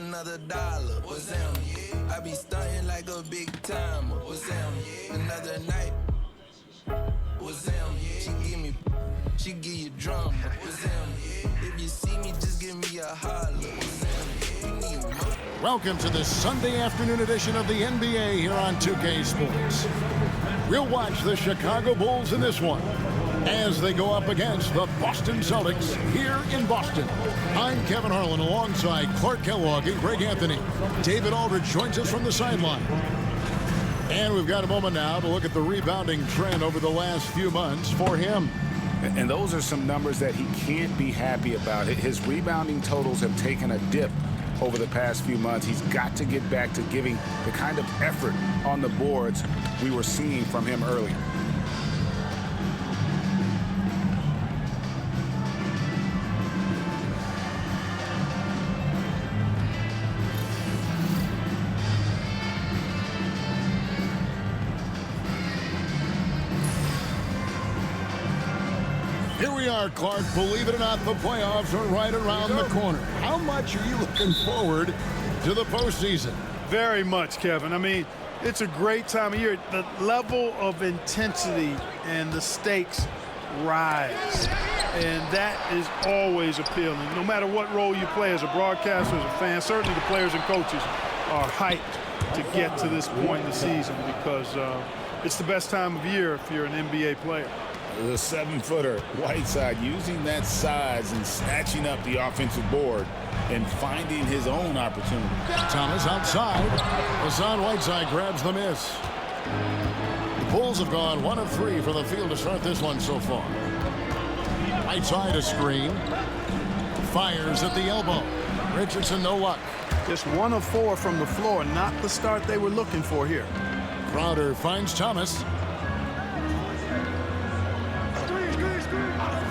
another dollar. What's them? I be stunting like a big timer. What's them? Another night. What's them? She give you drama. What's them? If you see me, just give me a holler. What's them? You need more. Welcome to this Sunday afternoon edition of the NBA here on 2K Sports. We'll watch the Chicago Bulls in this one as they go up against the Boston Celtics here in Boston. I'm Kevin Harlan alongside Clark Kellogg and Greg Anthony. David Aldridge joins us from the sideline. And we've got a moment now to look at the rebounding trend over the last few months for him. And those are some numbers that he can't be happy about. His rebounding totals have taken a dip over the past few months. He's got to get back to giving the kind of effort on the boards we were seeing from him earlier. Here we are, Clark. Believe it or not, the playoffs are right around the corner. How much are you looking forward to the postseason? Very much, Kevin. I mean, it's a great time of year. The level of intensity and the stakes rise. And that is always appealing. No matter what role you play as a broadcaster, as a fan, certainly the players and coaches are hyped to get to this point in the season because it's the best time of year if you're an NBA player. The 7-footer Whiteside using that size and snatching up the offensive board and finding his own opportunity. Thomas outside. Hassan Whiteside grabs the miss. The Bulls have gone 1 of 3 from the field to start this one so far. Whiteside a screen. Fires at the elbow. Richardson no luck. Just 1 of 4 from the floor, not the start they were looking for here. Crowder finds Thomas.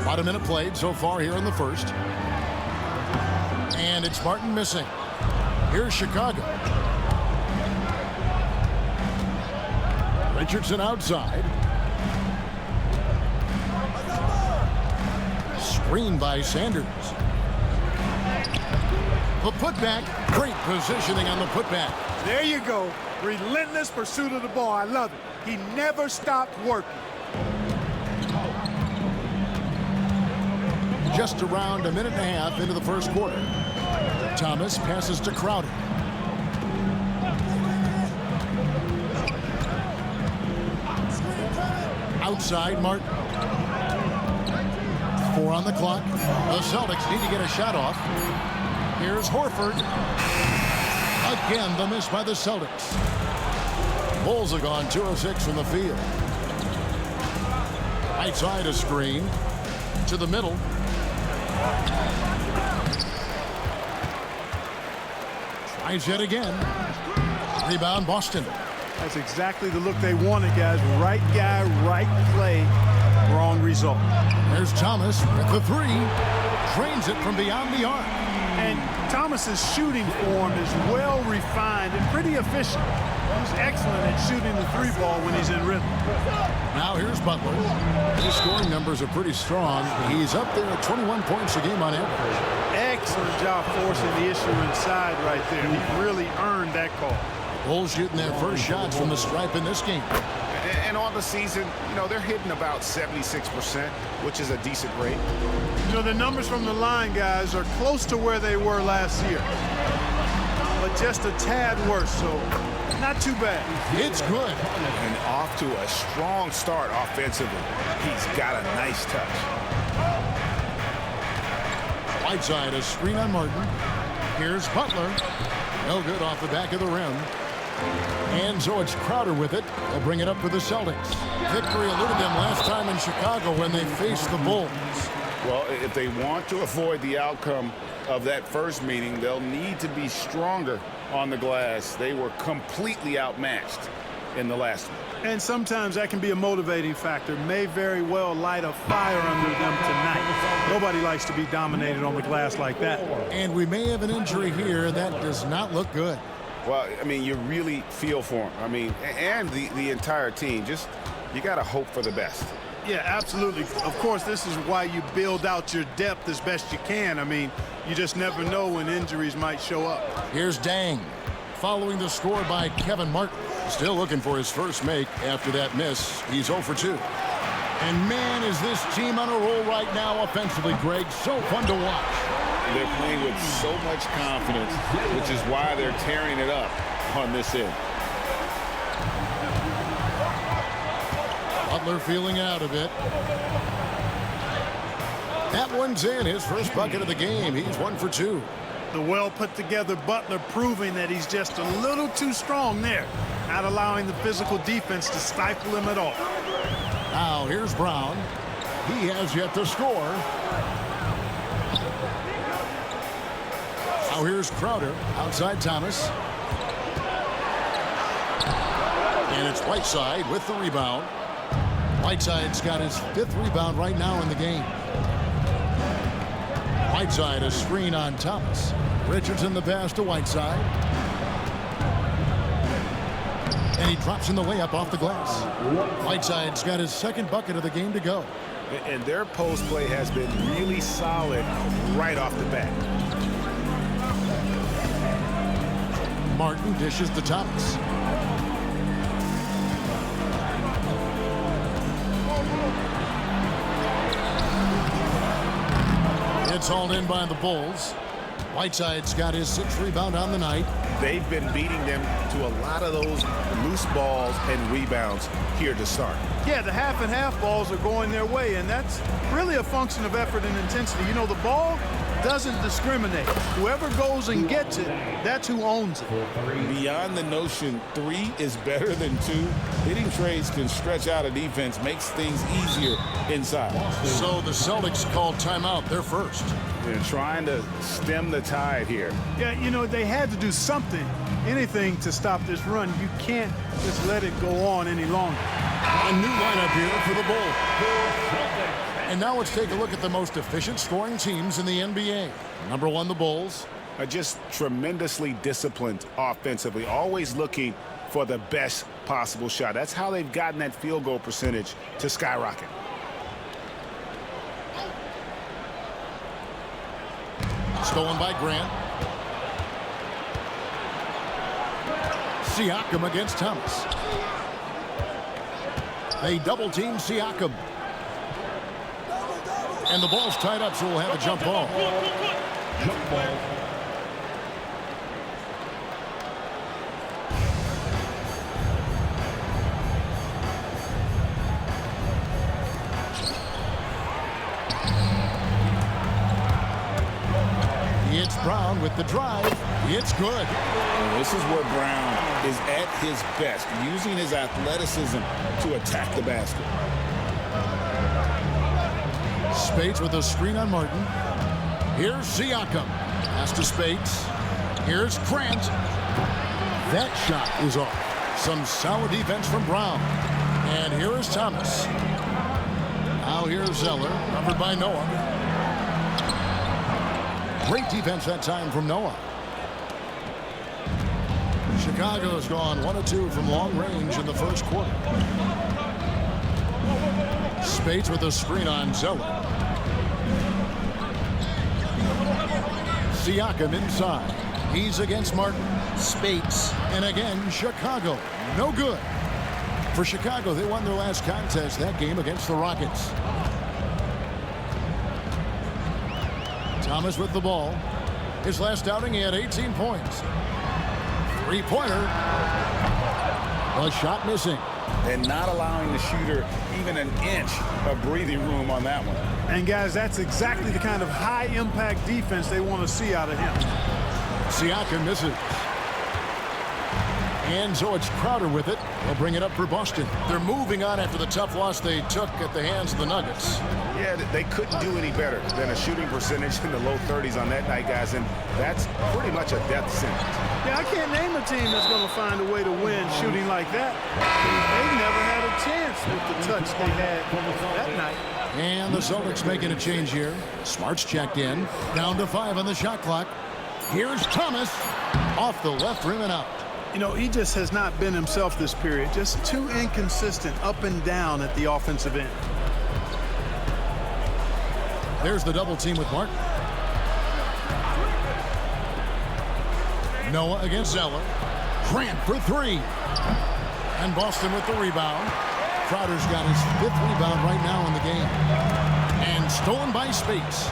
About a minute played so far here in the first. And it's Martin missing. Here's Chicago. Richardson outside. Screened by Sanders. The putback. Great positioning on the putback. There you go. Relentless pursuit of the ball. I love it. He never stopped working. Just around a minute and a half into the first quarter. Thomas passes to Crowder. Outside Martin. 4 on the clock. The Celtics need to get a shot off. Here's Horford. Again, the miss by the Celtics. Bulls have gone 2 of 6 from the field. Outside a screen. To the middle. Tries yet again. Rebound Boston. That's exactly the look they wanted, guys. Right guy, right play, wrong result. There's Thomas with the 3. Drains it from beyond the arc. And Thomas's shooting form is well refined and pretty efficient. He's excellent at shooting the 3-ball when he's in rhythm. Now here's Butler. His scoring numbers are pretty strong. He's up there at 21 points a game on average. Excellent job forcing the issue inside right there. He really earned that call. Bulls shooting their first shots from the stripe in this game. And on the season, you know, they're hitting about 76%, which is a decent rate. You know, the numbers from the line, guys, are close to where they were last year. But just a tad worse, so not too bad. It's good. And off to a strong start offensively. He's got a nice touch. Whiteside, a screen on Martin. Here's Butler. No good off the back of the rim. And so it's Crowder with it. They'll bring it up for the Celtics. Victory eluded them last time in Chicago when they faced the Bulls. Well, if they want to avoid the outcome of that first meeting, they'll need to be stronger on the glass. They were completely outmatched in the last one. And sometimes that can be a motivating factor. May very well light a fire under them tonight. Nobody likes to be dominated on the glass like that. And we may have an injury here that does not look good. Well, I mean, you really feel for him. I mean, and the entire team. Just, you got to hope for the best. Yeah, absolutely. Of course, this is why you build out your depth as best you can. I mean, you just never know when injuries might show up. Here's Dang, following the score by Kevin Martin. Still looking for his first make after that miss. He's 0 for 2. And man, is this team on a roll right now offensively, Greg. So fun to watch. They're playing with so much confidence, which is why they're tearing it up on this end. Butler feeling out of it. That one's in. His first bucket of the game. He's 1 for 2. The well-put-together Butler proving that he's just a little too strong there, not allowing the physical defense to stifle him at all. Now here's Brown. He has yet to score. Now here's Crowder outside Thomas. And it's Whiteside with the rebound. Whiteside's got his 5th rebound right now in the game. Whiteside a screen on Thomas. Richardson the pass to Whiteside. And he drops in the layup off the glass. Whiteside's got his 2nd bucket of the game to go. And their post play has been really solid right off the bat. Martin dishes to Thomas. It's hauled in by the Bulls. Whiteside's got his 6th rebound on the night. They've been beating them to a lot of those loose balls and rebounds here to start. Yeah, the half and half balls are going their way, and that's really a function of effort and intensity. You know, the ball doesn't discriminate. Whoever goes and gets it, that's who owns it. Beyond the notion 3 is better than 2, hitting trades can stretch out a defense, makes things easier inside. So the Celtics called timeout. They're first. They're trying to stem the tide here. Yeah, you know, they had to do something, anything to stop this run. You can't just let it go on any longer. A new lineup here for the Bulls. And now let's take a look at the most efficient scoring teams in the NBA. Number 1, the Bulls. Are just tremendously disciplined offensively, always looking for the best possible shot. That's how they've gotten that field goal percentage to skyrocket. Stolen by Grant. Siakam against Thomas. They double team Siakam. And the ball's tied up, so we'll have a jump ball. Jump ball. It's Brown with the drive. It's good. And this is where Brown is at his best, using his athleticism to attack the basket. Spades with a screen on Martin. Here's Siakam. Pass to Spades. Here's Grant. That shot is off. Some solid defense from Brown. And here is Thomas. Now here's Zeller, covered by Noah. Great defense that time from Noah. Chicago's gone 1 of 2 from long range in the first quarter. Spades with a screen on Zeller. Siakam inside. He's against Martin. Spades. And again, Chicago. No good. For Chicago, they won their last contest, that game against the Rockets. Thomas with the ball. His last outing, he had 18 points. Three-pointer. The shot missing. And not allowing the shooter even an inch of breathing room on that one. And, guys, that's exactly the kind of high-impact defense they want to see out of him. Siakam misses. And so it's Crowder with it. They'll bring it up for Boston. They're moving on after the tough loss they took at the hands of the Nuggets. Yeah, they couldn't do any better than a shooting percentage in the low 30s on that night, guys, and that's pretty much a death sentence. Yeah, I can't name a team that's going to find a way to win shooting like that. They never had a chance with the touch they had that night. And the Celtics making a change here. Smart's checked in. Down to 5 on the shot clock. Here's Thomas. Off the left rim and out. You know, he just has not been himself this period. Just too inconsistent up and down at the offensive end. There's the double team with Martin. Noah against Zeller. Grant for three. And Boston with the rebound. Crowder's got his 5th rebound right now in the game. And stolen by Spates.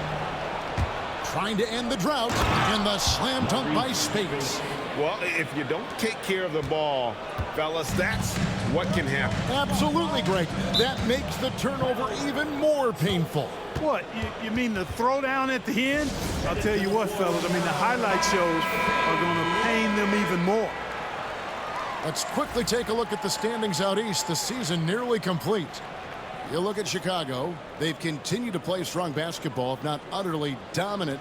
Trying to end the drought. And the slam dunk by Spates. Well, if you don't take care of the ball, fellas, that's what can happen. Absolutely, Greg. That makes the turnover even more painful. What, you mean the throwdown at the end? I'll tell you what, fellas, I mean, the highlight shows are going to pain them even more. Let's quickly take a look at the standings out east. The season nearly complete. You look at Chicago. They've continued to play strong basketball, if not utterly dominant,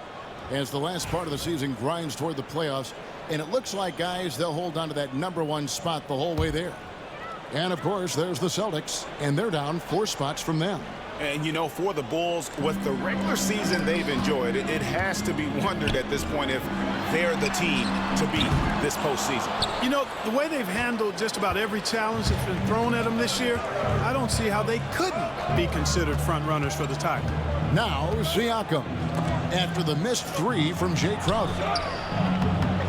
as the last part of the season grinds toward the playoffs. And it looks like, guys, they'll hold on to that #1 spot the whole way there. And, of course, there's the Celtics, and they're down 4 spots from them. And, you know, for the Bulls, with the regular season they've enjoyed, it has to be wondered at this point if they're the team to beat this postseason. You know, the way they've handled just about every challenge that's been thrown at them this year, I don't see how they couldn't be considered front runners for the title. Now, Siakam, after the missed 3 from Jay Crowder.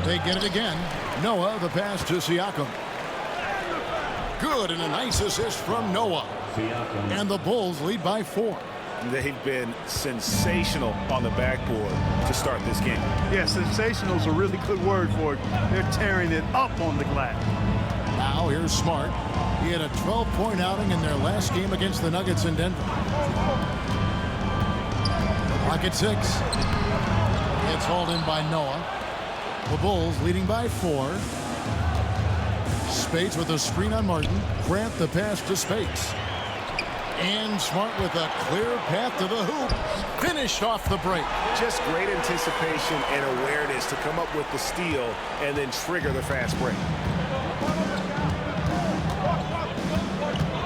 They get it again. Noah, the pass to Siakam. Good, and a nice assist from Noah. And the Bulls lead by 4. They've been sensational on the backboard to start this game. Yeah, sensational is a really good word for it. They're tearing it up on the glass. Now here's Smart. He had a 12-point outing in their last game against the Nuggets in Denver. Clock at 6. It's hauled in by Noah. The Bulls leading by 4. Spates with a screen on Martin. Grant the pass to Spates. And Smart with a clear path to the hoop. Finished off the break. Just great anticipation and awareness to come up with the steal and then trigger the fast break.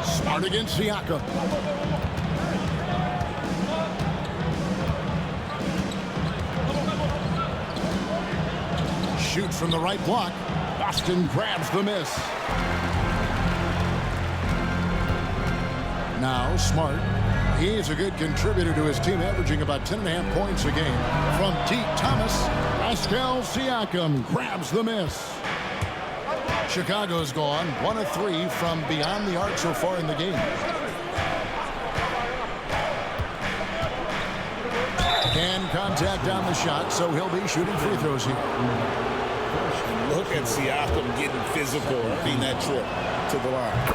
Smart against Siakam. Shoot from the right block. Boston grabs the miss. Now Smart. He's a good contributor to his team, averaging about 10.5 points a game. From T. Thomas, Pascal Siakam grabs the miss. Chicago's gone 1 of 3 from beyond the arc so far in the game. Can contact on the shot, so he'll be shooting free throws here. Look at Siakam getting physical, being that trip to the line.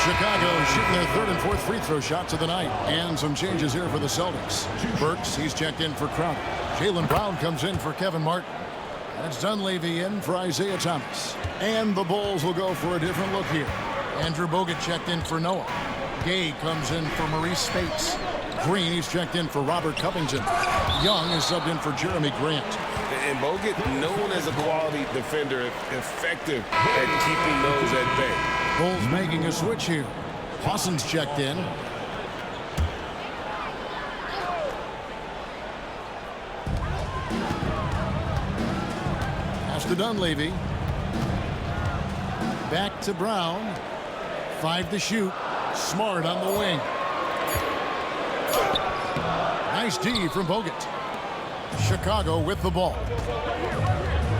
Chicago shooting their 3rd and 4th free throw shots of the night. And some changes here for the Celtics. Burks, he's checked in for Crowder. Jaylen Brown comes in for Kevin Martin. That's Dunleavy in for Isaiah Thomas. And the Bulls will go for a different look here. Andrew Bogut checked in for Noah. Gay comes in for Maurice Spates. Green, he's checked in for Robert Covington. Young is subbed in for Jeremy Grant. And Bogut, known as a quality defender, effective at keeping those at bay. Bulls making a switch here. Hawson's checked in. Pass to Dunleavy. Back to Brown. 5 to shoot. Smart on the wing. Nice D from Bogut. Chicago with the ball.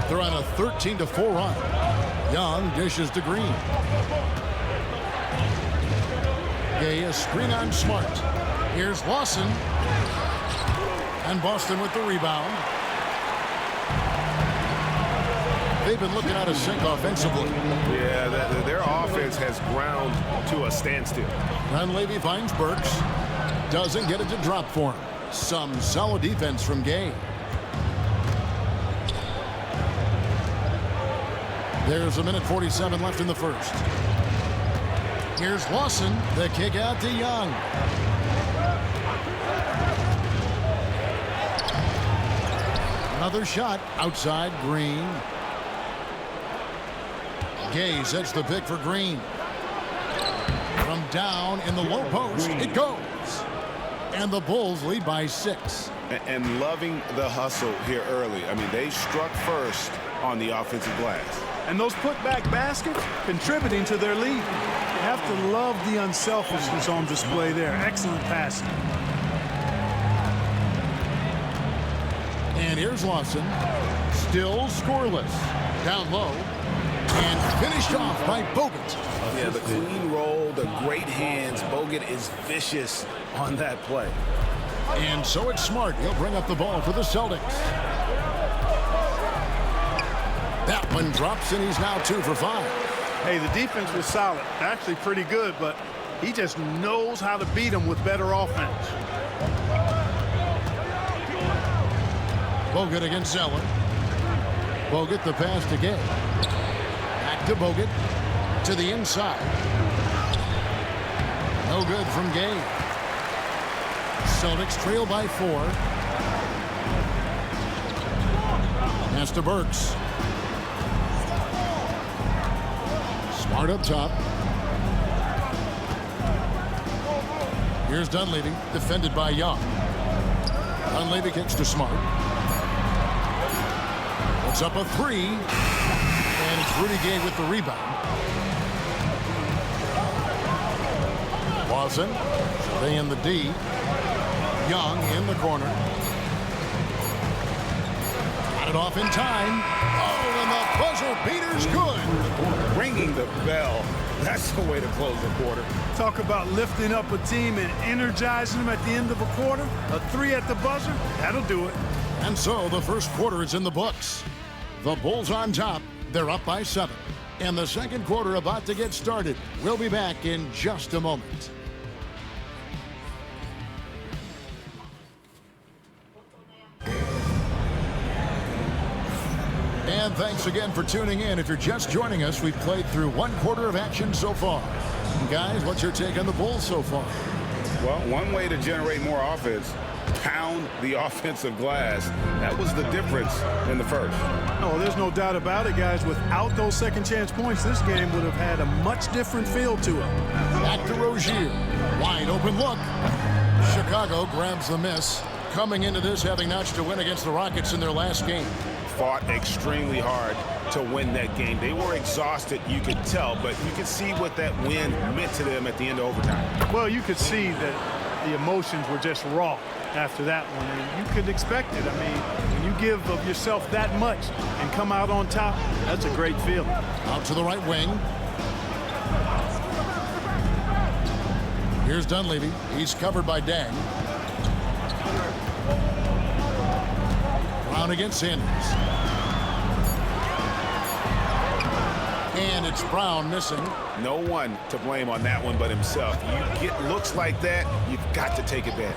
They're on a 13-4 run. Young dishes to Green. Gay, a screen on Smart. Here's Lawson. And Boston with the rebound. They've been looking out of sync offensively. Yeah, their offense has ground to a standstill. Dunleavy finds Burks. Doesn't get it to drop for him. Some solid defense from Gay. There's 1:47 left in the first. Here's Lawson. The kick out to Young. Another shot outside Green. Gay sets the pick for Green. From down in the low post, it goes. And the Bulls lead by 6. And loving the hustle here early. I mean, they struck first on the offensive glass. And those putback baskets contributing to their lead. You have to love the unselfishness on display there. Excellent passing. And here's Lawson. Still scoreless. Down low. And finished off by Bogut. Yeah, the clean roll, the great hands. Bogut is vicious on that play. And so it's Smart. He'll bring up the ball for the Celtics. That one drops, and he's now 2 for 5. Hey, the defense was solid. Actually pretty good, but he just knows how to beat them with better offense. Bogut against Zeller. Bogut the pass to Gay. Back to Bogut. To the inside. No good from Gay. Celtics trail by 4. Pass to Burks. Smart up top. Here's Dunleavy, defended by Young. Dunleavy kicks to Smart. It's up a 3. And it's Rudy Gay with the rebound. Lawson, they in the D. Young in the corner. Got it off in time. Oh, and the buzzer beater's good. Ringing the bell. That's the way to close the quarter. Talk about lifting up a team and energizing them at the end of a quarter. A 3 at the buzzer, that'll do it. And so the first quarter is in the books. The Bulls on top. They're up by 7. And the second quarter about to get started. We'll be back in just a moment. And thanks again for tuning in. If you're just joining us, we've played through 1 quarter of action so far. And guys, what's your take on the Bulls so far? Well, one way to generate more offense, pound the offensive glass. That was the difference in the first. Oh, there's no doubt about it, guys. Without those second chance points, this game would have had a much different feel to it. Back to Rozier. Wide open look. Chicago grabs the miss. Coming into this, having notched a win against the Rockets in their last game. Fought extremely hard to win that game. They were exhausted, you could tell, but you could see what that win meant to them at the end of overtime. Well, you could see that the emotions were just raw after that one, and you could expect it. I mean, when you give of yourself that much and come out on top, that's a great feeling. Out to the right wing. Here's Dunleavy. He's covered by Dang. Brown against Sanders. And it's Brown missing. No one to blame on that one but himself. You get looks like that, you've got to take it back.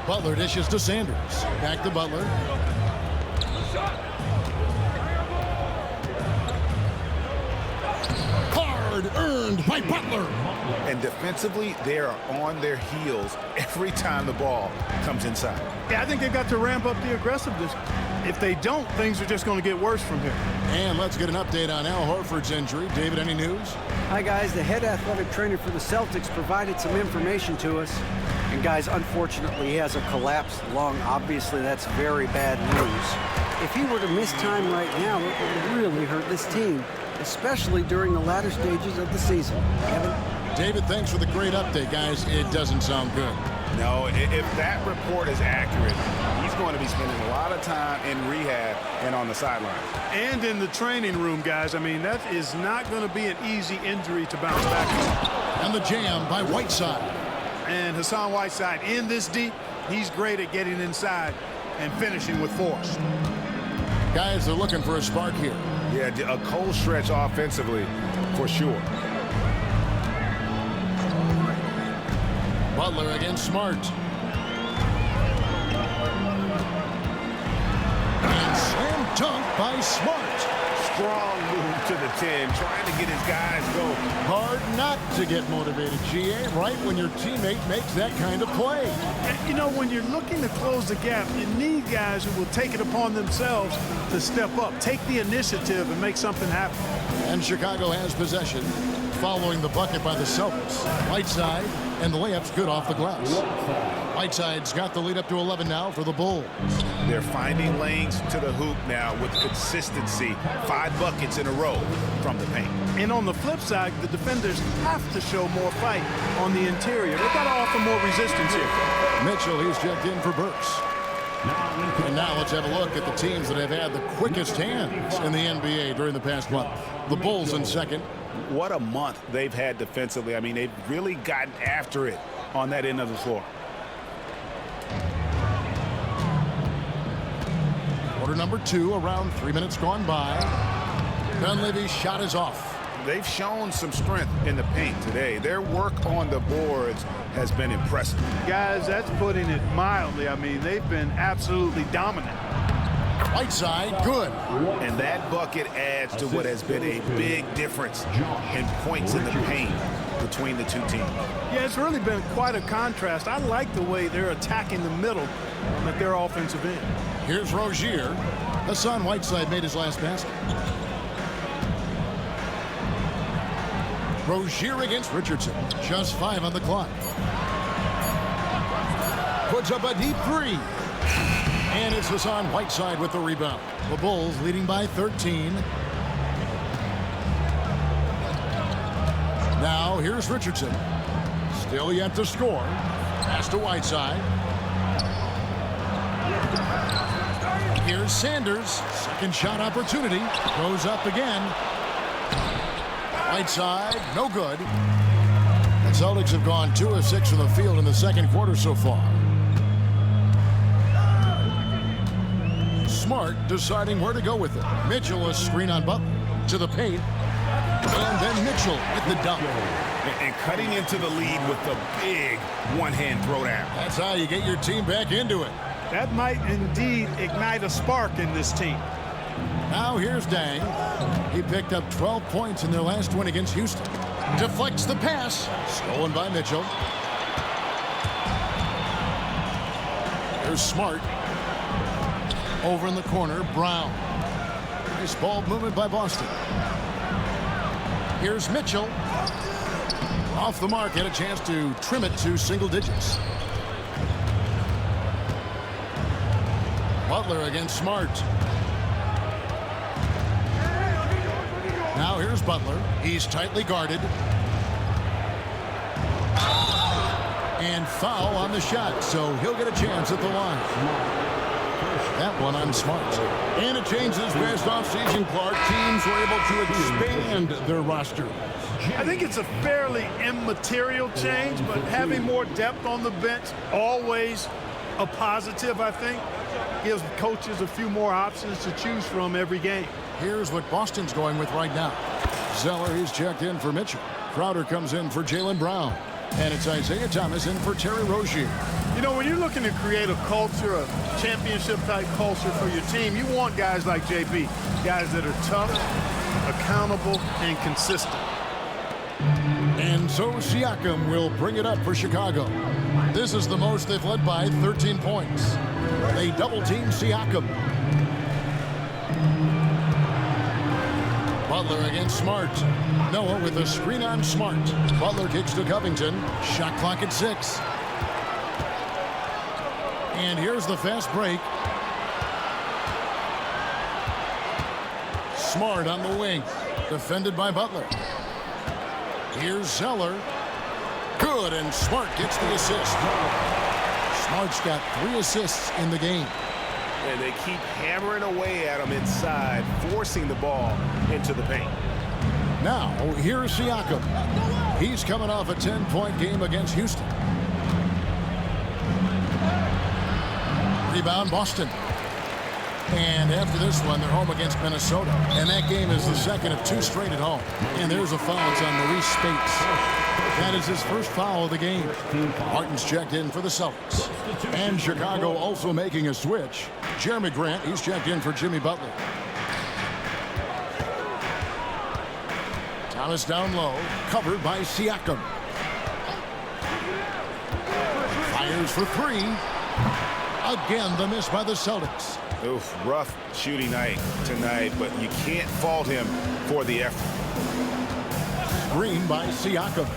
Butler dishes to Sanders. Back to Butler. Hard earned by Butler. And defensively, they are on their heels every time the ball comes inside. Yeah, I think they've got to ramp up the aggressiveness. If they don't, things are just going to get worse from here. And let's get an update on Al Horford's injury. David, any news? Hi, guys. The head athletic trainer for the Celtics provided some information to us. And, guys, unfortunately, he has a collapsed lung. Obviously, that's very bad news. If he were to miss time right now, it would really hurt this team, especially during the latter stages of the season. Kevin? David, thanks for the great update, guys. It doesn't sound good. No, if that report is accurate, he's going to be spending a lot of time in rehab and on the sideline. And in the training room, guys. I mean, that is not going to be an easy injury to bounce back from. And the jam by Whiteside. And Hassan Whiteside in this deep, he's great at getting inside and finishing with force. Guys, they're looking for a spark here. Yeah, a cold stretch offensively for sure. Butler against Smart. And slam dunk by Smart. Strong move to the 10, trying to get his guys going. Hard not to get motivated, GA, right when your teammate makes that kind of play. And, you know, when you're looking to close the gap, you need guys who will take it upon themselves to step up, take the initiative, and make something happen. And Chicago has possession following the bucket by the Celtics. Whiteside, and the layup's good off the glass. Whiteside's got the lead up to 11 now for the Bulls. They're finding lanes to the hoop now with consistency. 5 buckets in a row from the paint. And on the flip side, the defenders have to show more fight on the interior. They've got to offer more resistance here. Mitchell, he's checked in for Burks. Now And now let's have a look at the teams that have had the quickest hands in the NBA during the past month. The Bulls in second. What a month they've had defensively. I mean, they've really gotten after it on that end of the floor. Quarter number 2, around 3 minutes gone by. Dunleavy's shot is off. They've shown some strength in the paint today. Their work on the boards has been impressive. Guys, that's putting it mildly. I mean, they've been absolutely dominant. Whiteside, good. And that bucket adds to what has been a big difference in points in the paint between the two teams. Yeah, it's really been quite a contrast. I like the way they're attacking the middle at their offensive end. Here's Rozier. Hassan Whiteside made his last basket. Rozier against Richardson. Just 5 on the clock. Puts up a deep 3. And it's Hassan Whiteside with the rebound. The Bulls leading by 13. Now here's Richardson. Still yet to score. Pass to Whiteside. Here's Sanders. Second shot opportunity. Goes up again. Whiteside, no good. The Celtics have gone 2 of 6 from the field in the second quarter so far. Smart deciding where to go with it. Mitchell a screen on Butler to the paint. And then Mitchell with the dunk. And cutting into the lead with the big one-hand throwdown. That's how you get your team back into it. That might indeed ignite a spark in this team. Now here's Dang. He picked up 12 points in their last win against Houston. Deflects the pass. Stolen by Mitchell. There's Smart. Over in the corner, Brown. Nice ball movement by Boston. Here's Mitchell. Off the mark, had a chance to trim it to single digits. Butler against Smart. Now here's Butler. He's tightly guarded. And foul on the shot, so he'll get a chance at the line. That one on Smart. And it changes past offseason, Clark. Teams were able to expand their roster. I think it's a fairly immaterial change, but having more depth on the bench, always a positive, I think. Gives coaches a few more options to choose from every game. Here's what Boston's going with right now. Zeller, he's checked in for Mitchell. Crowder comes in for Jaylen Brown. And it's Isaiah Thomas in for Terry Rozier. You know, when you're looking to create a culture, a championship-type culture for your team, you want guys like JB, guys that are tough, accountable, and consistent. And so Siakam will bring it up for Chicago. This is the most they've led by 13 points. They double-team Siakam. Butler against Smart. Noah with a screen on Smart. Butler kicks to Covington. Shot clock at 6. And here's the fast break. Smart on the wing. Defended by Butler. Here's Zeller. Good, and Smart gets the assist. Smart's got 3 assists in the game. And they keep hammering away at him inside, forcing the ball into the paint. Now, here's Siakam. He's coming off a 10-point game against Houston. Rebound, Boston. And after this one, they're home against Minnesota. And that game is the second of 2 straight at home. And there's a foul. It's on Maurice Spates. That is his first foul of the game. Martin's checked in for the Celtics. And Chicago also making a switch. Jeremy Grant, he's checked in for Jimmy Butler. Thomas down low, covered by Siakam. Fires for 3. Again, the miss by the Celtics. Oof, rough shooting night tonight, but you can't fault him for the effort. Screen by Siakam.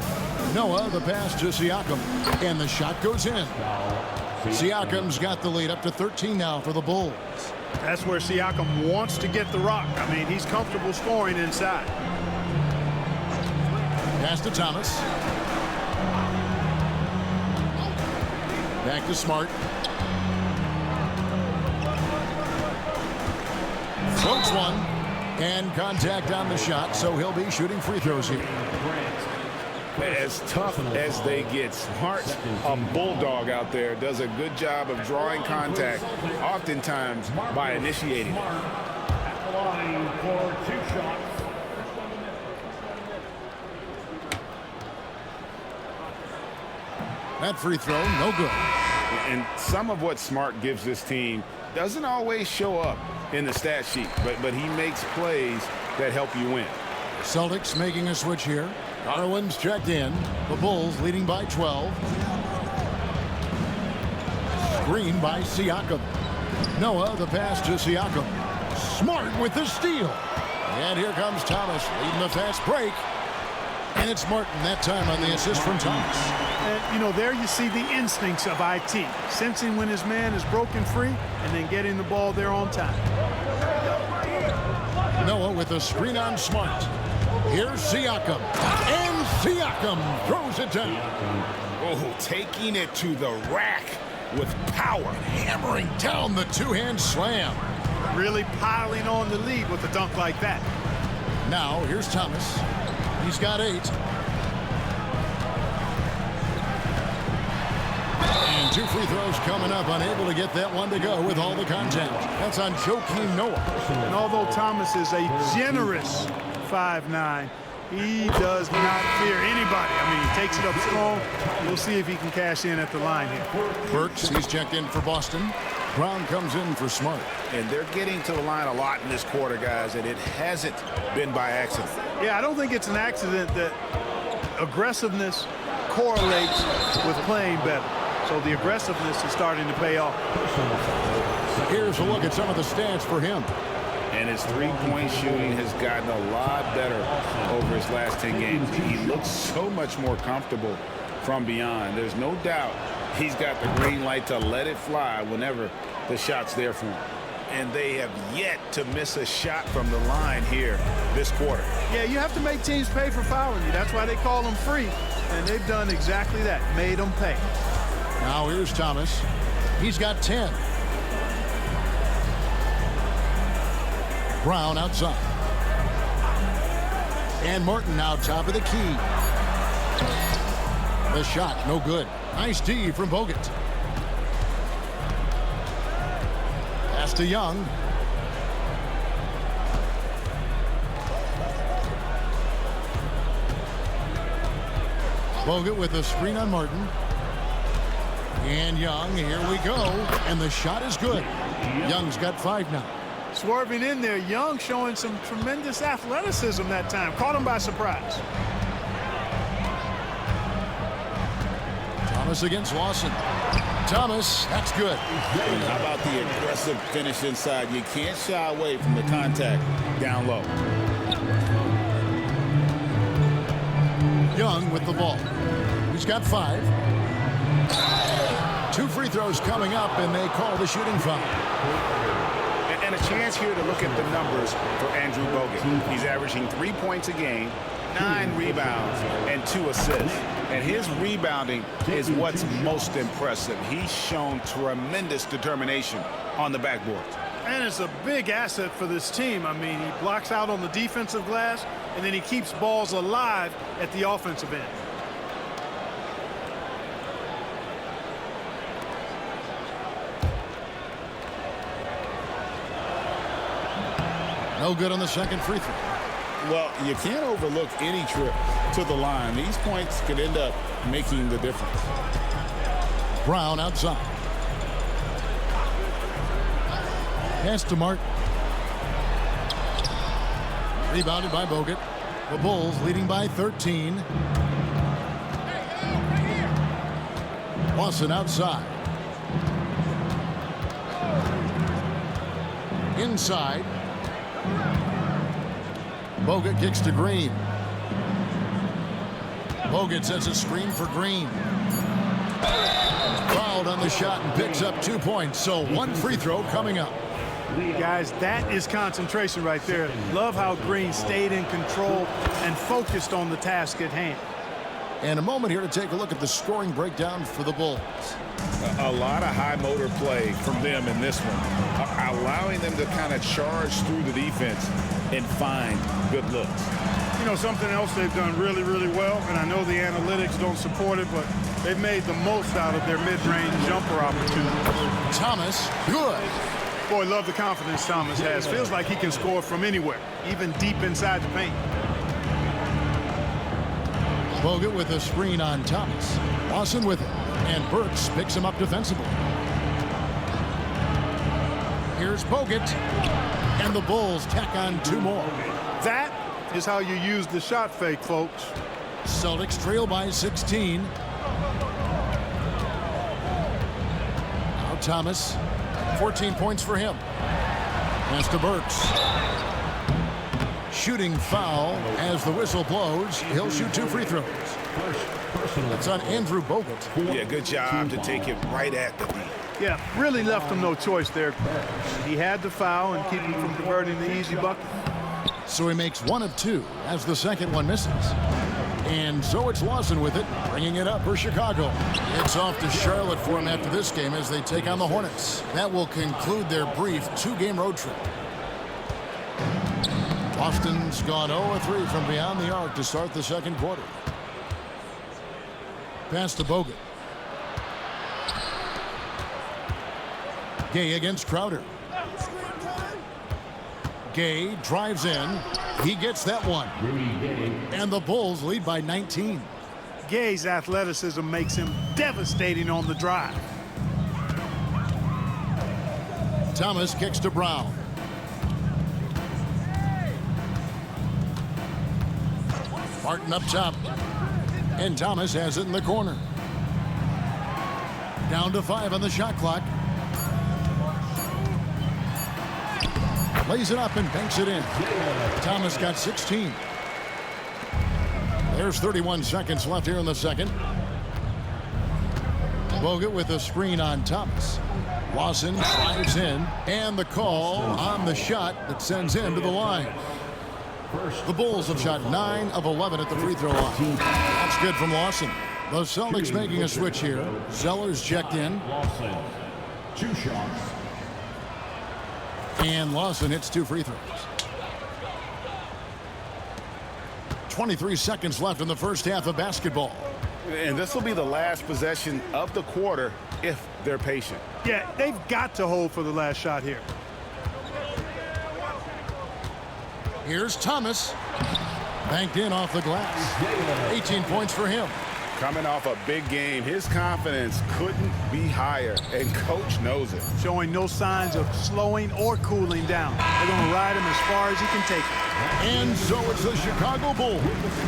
Noah, the pass to Siakam. And the shot goes in. Siakam's got the lead up to 13 now for the Bulls. That's where Siakam wants to get the rock. I mean, he's comfortable scoring inside. Pass to Thomas. Back to Smart. Floats one. And contact on the shot, so he'll be shooting free throws here. As tough as they get, Smart, a bulldog out there, does a good job of drawing contact, oftentimes by initiating it. At the line for 2 shots. That free throw, no good. And some of what Smart gives this team doesn't always show up in the stat sheet, but he makes plays that help you win. Celtics making a switch here. Darwin's checked in. The Bulls leading by 12. Screen by Siakam. Noah, the pass to Siakam. Smart with the steal. And here comes Thomas leading the fast break. And it's Martin that time on the assist from Thomas. And, you know, there you see the instincts of IT. Sensing when his man is broken free and then getting the ball there on time. Noah with a screen on Smart. Here's Siakam. And Siakam throws it down. Oh, taking it to the rack with power. Hammering down the two-hand slam. Really piling on the lead with a dunk like that. Now, here's Thomas. He's got 8. And 2 free throws coming up. Unable to get that one to go with all the contact. That's on Joakim Noah. And although Thomas is a generous 5'9", he does not fear anybody. I mean, he takes it up strong. We'll see if he can cash in at the line here. Burks, he's checked in for Boston. Brown comes in for Smart. And they're getting to the line a lot in this quarter, guys, and it hasn't been by accident. Yeah, I don't think it's an accident that aggressiveness correlates with playing better. So the aggressiveness is starting to pay off. Here's a look at some of the stats for him. And his three-point shooting has gotten a lot better over his last 10 games. He looks so much more comfortable from beyond. There's no doubt he's got the green light to let it fly whenever the shot's there for him. And they have yet to miss a shot from the line here this quarter. Yeah, you have to make teams pay for fouling you. That's why they call them free. And they've done exactly that, made them pay. Now here's Thomas. He's got 10. Brown outside. And Martin now top of the key. The shot, no good. Nice D from Bogut. Pass to Young. Bogut with a screen on Martin. And Young, here we go. And the shot is good. Young's got 5 now. Swerving in there, Young showing some tremendous athleticism that time. Caught him by surprise. Thomas against Lawson. Thomas, that's good. How about the aggressive finish inside? You can't shy away from the contact down low. Young with the ball. He's got 5. 2 free throws coming up, and they call the shooting foul. And a chance here to look at the numbers for Andrew Bogut. He's averaging 3 points a game, 9 rebounds, and 2 assists. And his rebounding is what's most impressive. He's shown tremendous determination on the backboard. And it's a big asset for this team. I mean, he blocks out on the defensive glass, and then he keeps balls alive at the offensive end. No good on the second free throw. Well, you can't overlook any trip to the line. These points could end up making the difference. Brown outside. Pass to Martin. Rebounded by Bogut. The Bulls leading by 13. Lawson outside. Inside. Bogut kicks to Green. Bogut sets a screen for Green. Fouled on the shot and picks up 2 points. So 1 free throw coming up. Guys, that is concentration right there. Love how Green stayed in control and focused on the task at hand. And a moment here to take a look at the scoring breakdown for the Bulls. A lot of high motor play from them in this one, allowing them to kind of charge through the defense and find good looks. You know, something else they've done really, really well, and I know the analytics don't support it, but they've made the most out of their mid-range jumper opportunity. Thomas, good. Boy, love the confidence Thomas has. Feels like he can score from anywhere, even deep inside the paint. Bogut with a screen on Thomas. Lawson with it, and Burks picks him up defensively. Here's Bogut, and the Bulls tack on 2 more. That is how you use the shot fake, folks. Celtics trail by 16. Now Thomas, 14 points for him. Pass to Burks. Shooting foul as the whistle blows. He'll shoot 2 free throws. That's on Andrew Bogut. Yeah, good job to take it right at the D. Yeah, really left him no choice there. He had to foul and keep him from converting the easy bucket. So he makes 1 of 2 as the second one misses. And so it's Lawson with it, bringing it up for Chicago. It's off to Charlotte for him after this game as they take on the Hornets. That will conclude their brief 2-game road trip. Boston's gone 0-3 from beyond the arc to start the second quarter. Pass to Bogut. Gay against Crowder. Gay drives in. He gets that one. And the Bulls lead by 19. Gay's athleticism makes him devastating on the drive. Thomas kicks to Brown. Martin up top. And Thomas has it in the corner. Down to 5 on the shot clock. Lays it up and banks it in. Thomas got 16. There's 31 seconds left here in the second. Bogut with a screen on Thomas. Lawson drives in, and the call on the shot that sends him to the line. The Bulls have shot 9 of 11 at the free throw line. That's good from Lawson. The Celtics making a switch here. Zellers checked in. Lawson, 2 shots. And Lawson hits 2 free throws. 23 seconds left in the first half of basketball. And this will be the last possession of the quarter if they're patient. Yeah, they've got to hold for the last shot here. Here's Thomas. Banked in off the glass. 18 points for him. Coming off a big game, his confidence couldn't be higher, and coach knows it. Showing no signs of slowing or cooling down. They're going to ride him as far as he can take it. And so it's the Chicago Bulls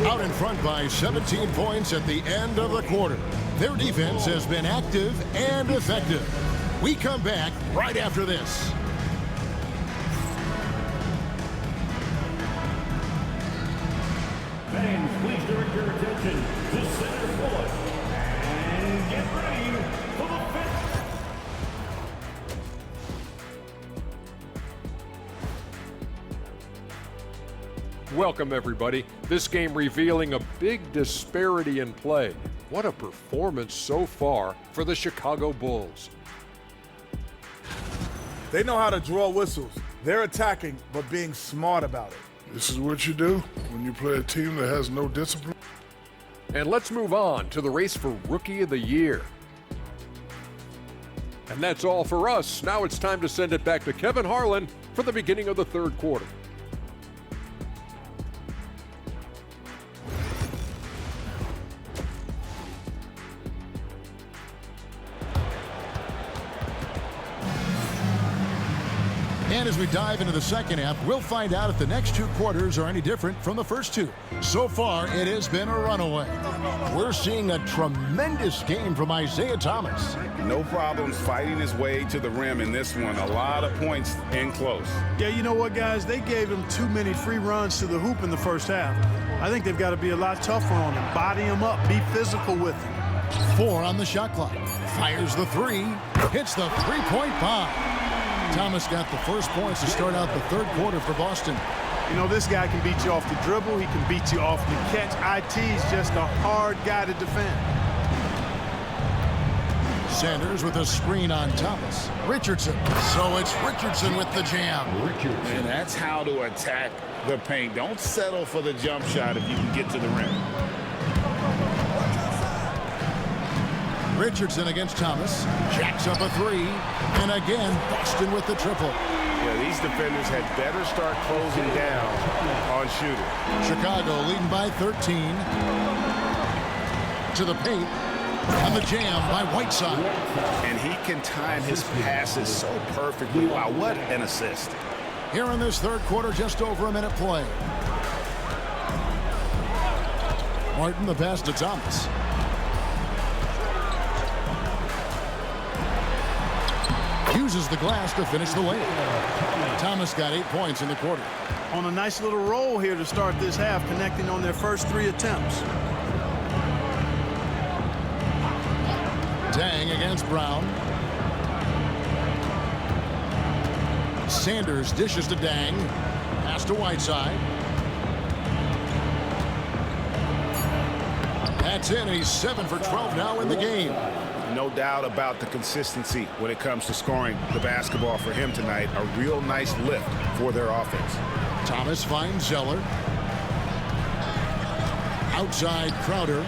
out in front by 17 points at the end of the quarter. Their defense has been active and effective. We come back right after this. Fans, please direct your attention to center court and get ready for the 5th. Welcome, everybody. This game revealing a big disparity in play. What a performance so far for the Chicago Bulls. They know how to draw whistles. They're attacking, but being smart about it. This is what you do when you play a team that has no discipline. And let's move on to the race for Rookie of the Year. And that's all for us. Now it's time to send it back to Kevin Harlan for the beginning of the third quarter. And as we dive into the second half, we'll find out if the next 2 quarters are any different from the first 2. So far, it has been a runaway. We're seeing a tremendous game from Isaiah Thomas. No problems fighting his way to the rim in this one. A lot of points in close. Yeah, you know what, guys? They gave him too many free runs to the hoop in the first half. I think they've got to be a lot tougher on him. Body him up. Be physical with him. 4 on the shot clock. Fires the 3. Hits the 3-point bomb. Thomas got the first points to start out the third quarter for Boston. You know, this guy can beat you off the dribble. He can beat you off the catch. IT is just a hard guy to defend. Sanders with a screen on Thomas. Richardson. So it's Richardson with the jam. And that's how to attack the paint. Don't settle for the jump shot if you can get to the rim. Richardson against Thomas. Jacks up a three. And again, Boston with the triple. Yeah, these defenders had better start closing down on shooting. Chicago leading by 13. To the paint. On the jam by Whiteside. And he can time his passes so perfectly. Wow, what an assist. Here in this third quarter, just over a minute play. Martin, the pass to Thomas. Uses the glass to finish the layup. Thomas got 8 points in the quarter. On a nice little roll here to start this half, connecting on their first 3 attempts. Dang against Brown. Sanders dishes to Dang. Pass to Whiteside. That's in. He's 7 for 12 now in the game. No doubt about the consistency when it comes to scoring the basketball for him tonight. A real nice lift for their offense. Thomas finds Zeller. Outside Crowder.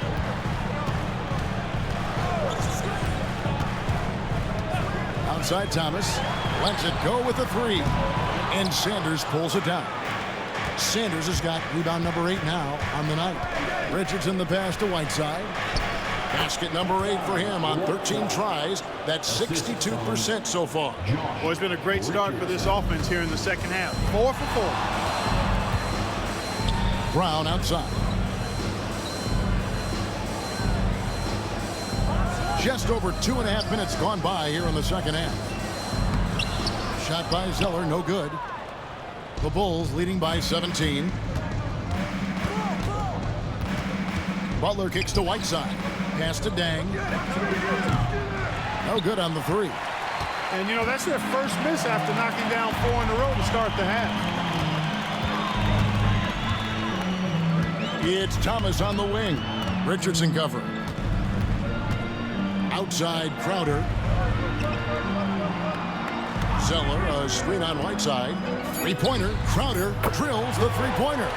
Outside Thomas. Lets it go with a three. And Sanders pulls it down. Sanders has got rebound number 8 now on the night. Richardson the pass to Whiteside. Basket number 8 for him on 13 tries. That's 62% so far. Well, it's been a great start for this offense here in the second half. 4 for 4. Brown outside. Just over 2.5 minutes gone by here in the second half. Shot by Zeller, no good. The Bulls leading by 17. Butler kicks to Whiteside. Pass to Dang. No good on the three. And, you know, that's their first miss after knocking down 4 in a row to start the half. It's Thomas on the wing. Richardson covering. Outside Crowder. Zeller, a screen on Whiteside. Three-pointer. Crowder drills the three-pointer.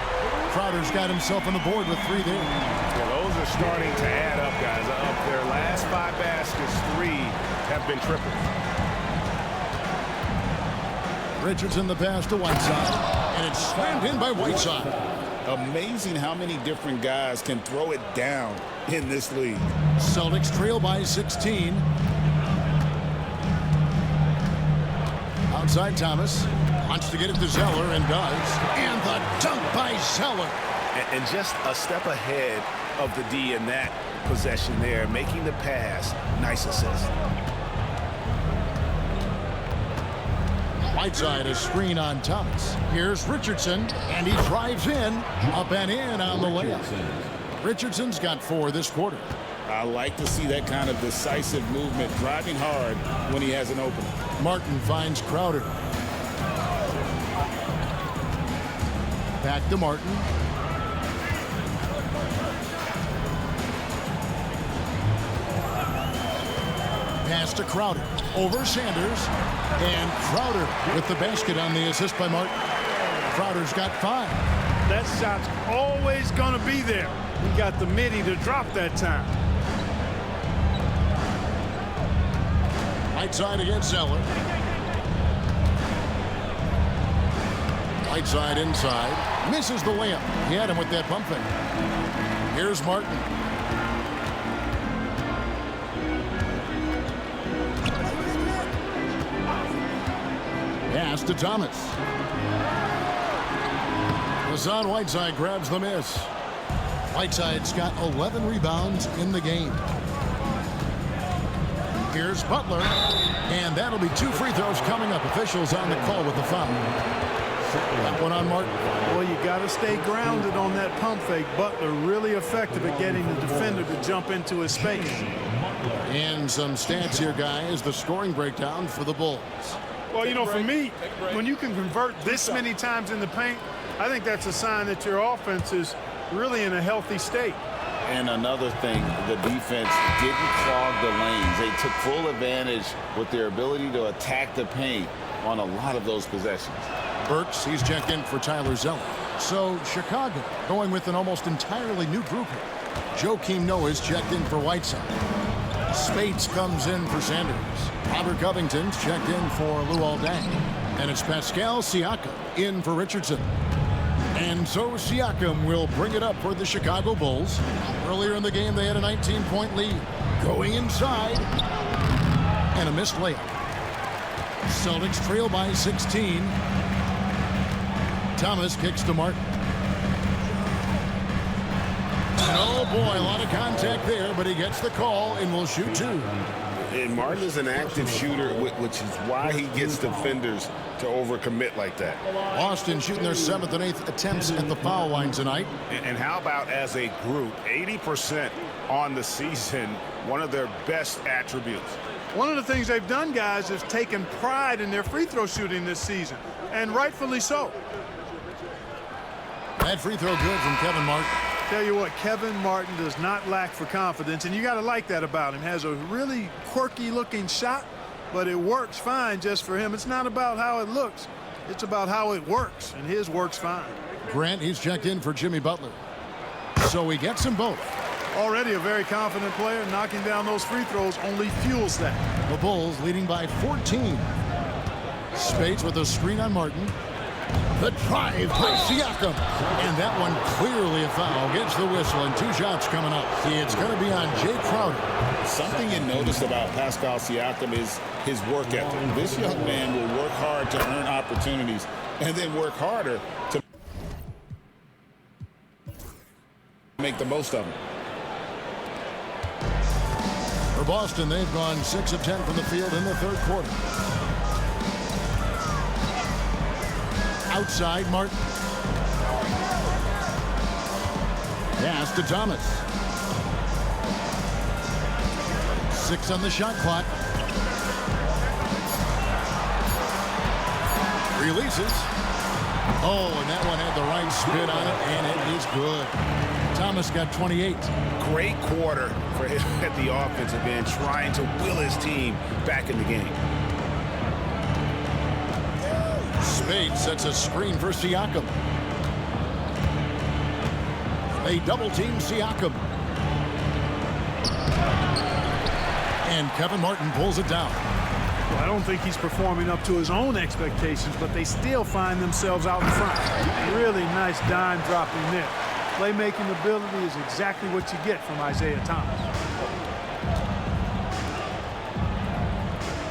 Crowder's got himself on the board with 3 there. Yeah, those are starting to add up, guys. Of their last 5 baskets, 3 have been tripled. Richardson the pass to Whiteside. And it's slammed in by Whiteside. Amazing how many different guys can throw it down in this league. Celtics trail by 16. Outside Thomas. Wants to get it to Zeller and does. And the dunk by Zeller. And just a step ahead of the D in that possession there, making the pass. Nice assist. Whiteside, a screen on Thomas. Here's Richardson, and he drives in. Up and in on the layup. Richardson's got 4 this quarter. I like to see that kind of decisive movement, driving hard when he has an opening. Martin finds Crowder. Back to Martin. Pass to Crowder. Over Sanders. And Crowder with the basket on the assist by Martin. Crowder's got 5. That shot's always going to be there. He got the midi to drop that time. Whiteside against Zeller. Whiteside inside. Misses the layup. He had him with that pump fake. Here's Martin. Pass to Thomas. Hassan Whiteside grabs the miss. Whiteside's got 11 rebounds in the game. Here's Butler. And that'll be 2 free throws coming up. Officials on the call with the foul. That one on Martin. Well, you got to stay grounded on that pump fake. Butler really effective at getting the defender to jump into his space. And some stats here, guys. The scoring breakdown for the Bulls. Well, you know, for me, when you can convert this many times in the paint, I think that's a sign that your offense is really in a healthy state. And another thing, the defense didn't clog the lanes. They took full advantage with their ability to attack the paint on a lot of those possessions. Burks, he's checked in for Tyler Zeller. So Chicago going with an almost entirely new group here. Joakim Noah's checked in for Whiteside. Spates comes in for Sanders. Robert Covington's checked in for Luol Deng. And it's Pascal Siakam in for Richardson. And so Siakam will bring it up for the Chicago Bulls. Earlier in the game, they had a 19-point lead. Going inside. And a missed layup. Celtics trail by 16. Thomas kicks to Martin. And oh boy, a lot of contact there, but he gets the call and will shoot two. And Martin is an active shooter, which is why he gets defenders to overcommit like that. Boston shooting their 7th and 8th attempts at the foul line tonight. And how about as a group, 80% on the season, one of their best attributes. One of the things they've done, guys, is taken pride in their free throw shooting this season, and rightfully so. That free throw good from Kevin Martin. Tell you what, Kevin Martin does not lack for confidence, and you got to like that about him. Has a really quirky-looking shot, but it works fine just for him. It's not about how it looks. It's about how it works, and his works fine. Grant, he's checked in for Jimmy Butler. So he gets them both. Already a very confident player. Knocking down those free throws only fuels that. The Bulls leading by 14. Spates with a screen on Martin. The drive by Siakam. And that one clearly a foul. Gets the whistle and 2 shots coming up. It's going to be on Jay Crowder. Something you noticed about Pascal Siakam is his work ethic. This young man will work hard to earn opportunities and then work harder to make the most of them. For Boston, they've gone 6 of 10 from the field in the third quarter. Outside, Martin. Pass to Thomas. 6 on the shot clock. Releases. Oh, and that one had the right spin on it, and it is good. Thomas got 28. Great quarter for him at the offensive end, trying to will his team back in the game. Spade sets a screen for Siakam. They double-team Siakam. And Kevin Martin pulls it down. Well, I don't think he's performing up to his own expectations, but they still find themselves out in front. Really nice dime dropping there. Playmaking ability is exactly what you get from Isaiah Thomas.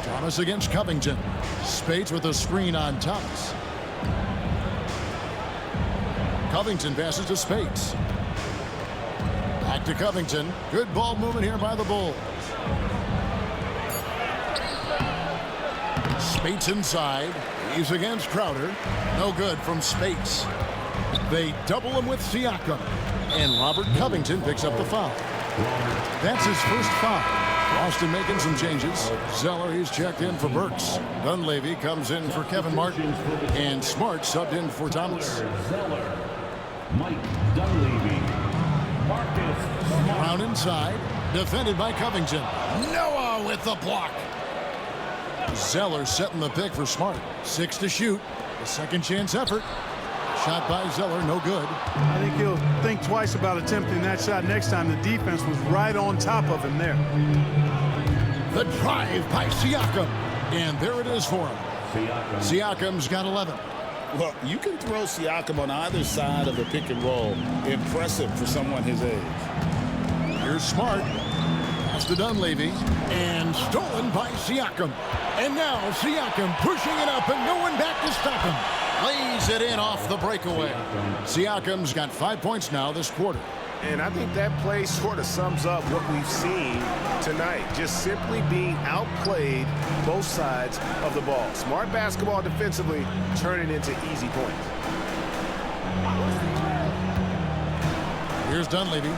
Thomas against Covington. Spates with a screen on Thomas. Covington passes to Spates. Back to Covington. Good ball movement here by the Bulls. Spates inside. He's against Crowder. No good from Spates. They double him with Siakam. And Robert Covington picks up the foul. That's his first foul. Boston making some changes. Zeller, he's checked in for Burks. Dunleavy comes in for Kevin Martin. And Smart subbed in for Thomas. Zeller, Mike Dunleavy, Marcus Smart. Brown inside. Defended by Covington. Noah with the block. Zeller setting the pick for Smart. 6 to shoot. A second chance effort. Shot by Zeller, no good. I think he'll think twice about attempting that shot next time. The defense was right on top of him there. The drive by Siakam. And there it is for him. Siakam's got 11. Well, you can throw Siakam on either side of the pick and roll. Impressive for someone his age. Here's Smart. Pass to Dunleavy. And stolen by Siakam. And now Siakam pushing it up and no one back to stop him. Lays it in off the breakaway. Siakam's got 5 points now this quarter. And I think that play sort of sums up what we've seen tonight. Just simply being outplayed both sides of the ball. Smart basketball defensively, turning into easy points. Here's Dunleavy.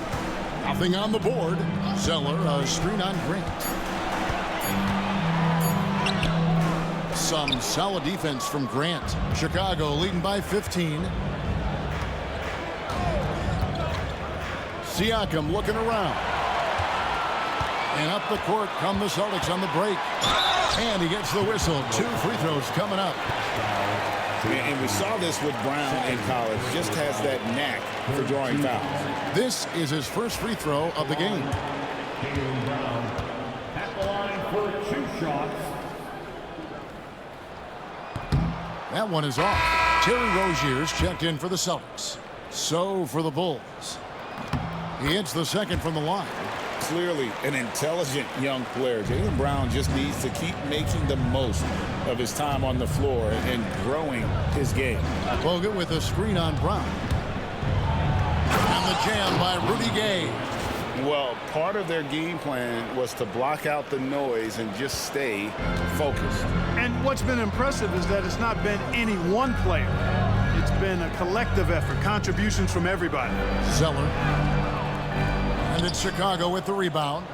Nothing on the board. Zeller, a screen on Grant. Some solid defense from Grant. Chicago leading by 15. Siakam looking around. And up the court come the Celtics on the break. And he gets the whistle. 2 free throws coming up. And we saw this with Brown in college. Just has that knack for drawing fouls. This is his first free throw of the game. Brown at the line for 2 shots. That one is off. Terry Rozier's checked in for the Celtics. So for the Bulls. He hits the second from the line. Clearly an intelligent young player. Jaylen Brown just needs to keep making the most of his time on the floor and growing his game. Bogut with a screen on Brown. And the jam by Rudy Gay. Well, part of their game plan was to block out the noise and just stay focused. And what's been impressive is that it's not been any one player. It's been a collective effort, contributions from everybody. Zeller. And it's Chicago with the rebound.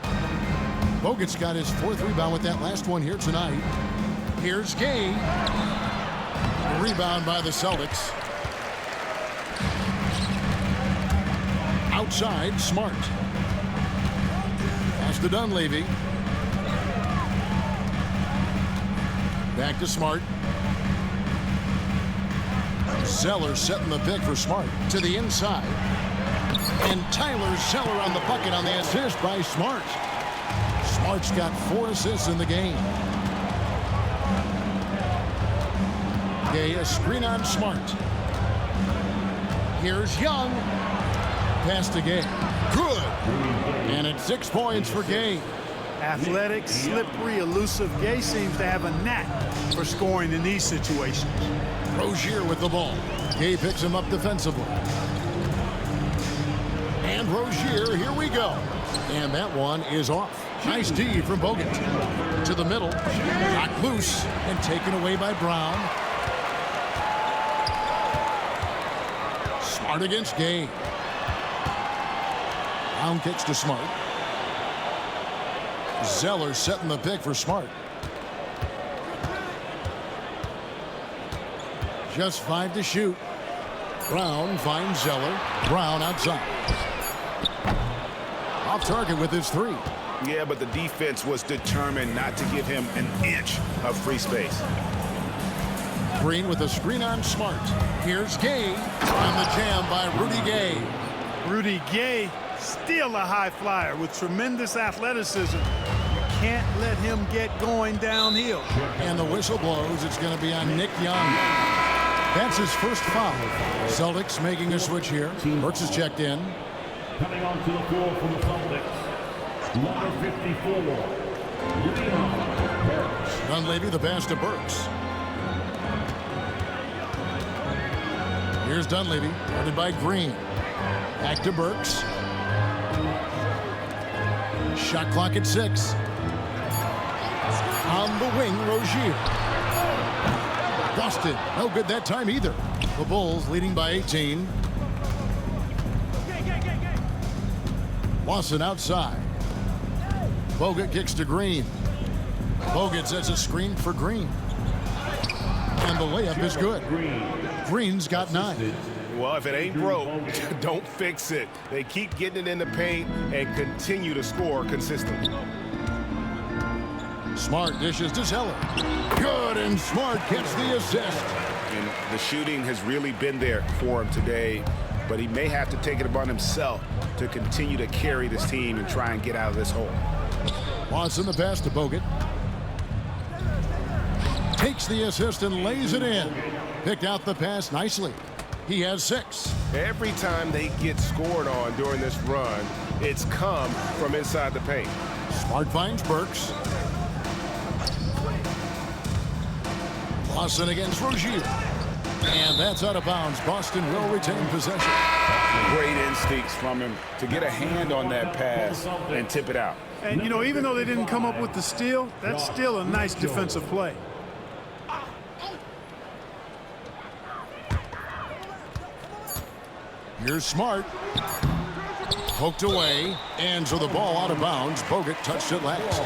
Bogut's got his 4th rebound with that last one here tonight. Here's Gay. The rebound by the Celtics. Outside, Smart. Pass to Dunleavy. Back to Smart. Zeller setting the pick for Smart. To the inside. And Tyler Zeller on the bucket on the assist by Smart. Smart's got 4 assists in the game. Gay, a screen on Smart. Here's Young. Pass to Gay. Good. And it's 6 points for Gay. Athletic, slippery, elusive. Gay seems to have a knack for scoring in these situations. Rozier with the ball. Gay picks him up defensively. And Rozier, here we go. And that one is off. Nice D from Bogut. To the middle. Knocked loose and taken away by Brown. Smart against Gay. Brown kicks to Smart. Zeller setting the pick for Smart. Just 5 to shoot. Brown finds Zeller. Brown outside. Off target with his 3. Yeah, but the defense was determined not to give him an inch of free space. Green with a screen on Smart. Here's Gay. And the jam by Rudy Gay. Rudy Gay, still a high flyer with tremendous athleticism. You can't let him get going downhill. And the whistle blows. It's going to be on Nick Young. That's his first foul. Celtics making a switch here. Burks is checked in. Coming onto the floor from the Celtics, number 54, Burks. Dunleavy the pass to Burks. Here's Dunleavy, guarded by Green. Back to Burks. Shot clock at 6. On the wing, Rozier. Busted. No good that time either. The Bulls leading by 18. Lawson outside. Bogut kicks to Green. Bogut sets a screen for Green. And the layup is good. Green's got 9. Well, if it ain't broke, don't fix it. They keep getting it in the paint and continue to score consistently. Smart dishes to Zeller. Good, and Smart gets the assist. And the shooting has really been there for him today, but he may have to take it upon himself to continue to carry this team and try and get out of this hole. Watson the pass to Bogut. Takes the assist and lays it in. Picked out the pass nicely. He has 6. Every time they get scored on during this run, it's come from inside the paint. Smart finds Burks. Lawson against Rozier. And that's out of bounds. Boston will retain possession. Great instincts from him to get a hand on that pass and tip it out. And, you know, even though they didn't come up with the steal, that's still a nice defensive play. Here's Smart. Poked away. And so the ball out of bounds. Bogut touched it last.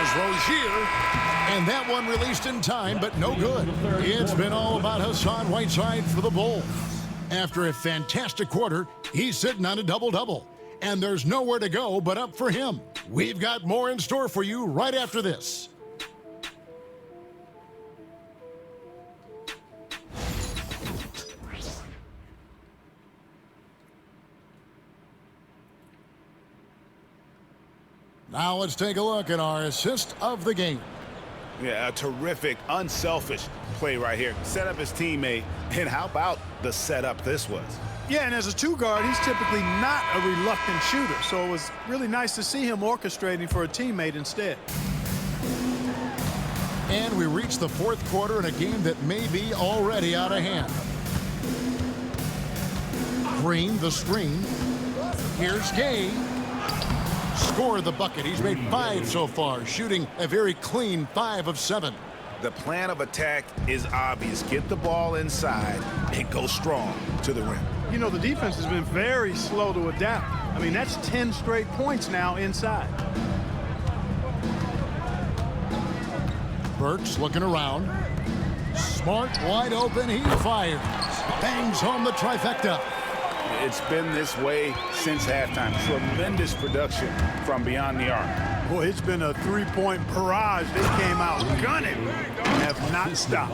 Here's Rozier. And that one released in time, but no good. It's been all about Hassan Whiteside for the Bulls. After a fantastic quarter, he's sitting on a double-double. And there's nowhere to go but up for him. We've got more in store for you right after this. Now let's take a look at our assist of the game. Yeah, a terrific, unselfish play right here. Set up his teammate, and how about the setup this was? Yeah, and as a two guard, he's typically not a reluctant shooter, so it was really nice to see him orchestrating for a teammate instead. And we reach the fourth quarter in a game that may be already out of hand. Green, the screen. Here's Gay. Scored the bucket. He's made 5 so far, shooting a very clean 5 of 7. The plan of attack is obvious. Get the ball inside and go strong to the rim. You know, the defense has been very slow to adapt. I mean, that's 10 straight points now inside. Burks looking around. Smart, wide open. He fires. Bangs home the trifecta. It's been this way since halftime. Tremendous production from beyond the arc. Boy, it's been a three-point barrage. They came out gunning and have not stopped.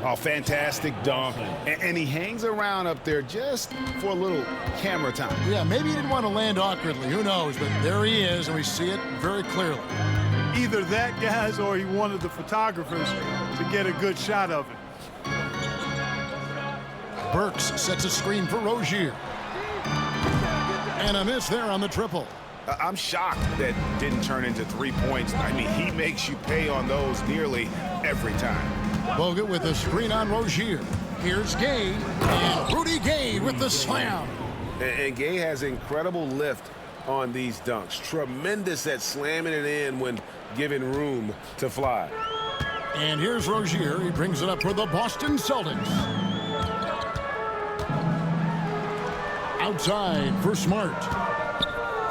Oh, fantastic dunk. And he hangs around up there just for a little camera time. Yeah, maybe he didn't want to land awkwardly. Who knows? But there he is, and we see it very clearly. Either that, guys, or he wanted the photographers to get a good shot of it. Burks sets a screen for Rozier. And a miss there on the triple. I'm shocked that didn't turn into 3 points. I mean, he makes you pay on those nearly every time. Bogut with the screen on Rozier. Here's Gay. And Rudy Gay with the slam. And Gay has incredible lift on these dunks. Tremendous at slamming it in when given room to fly. And here's Rozier. He brings it up for the Boston Celtics. Outside for Smart.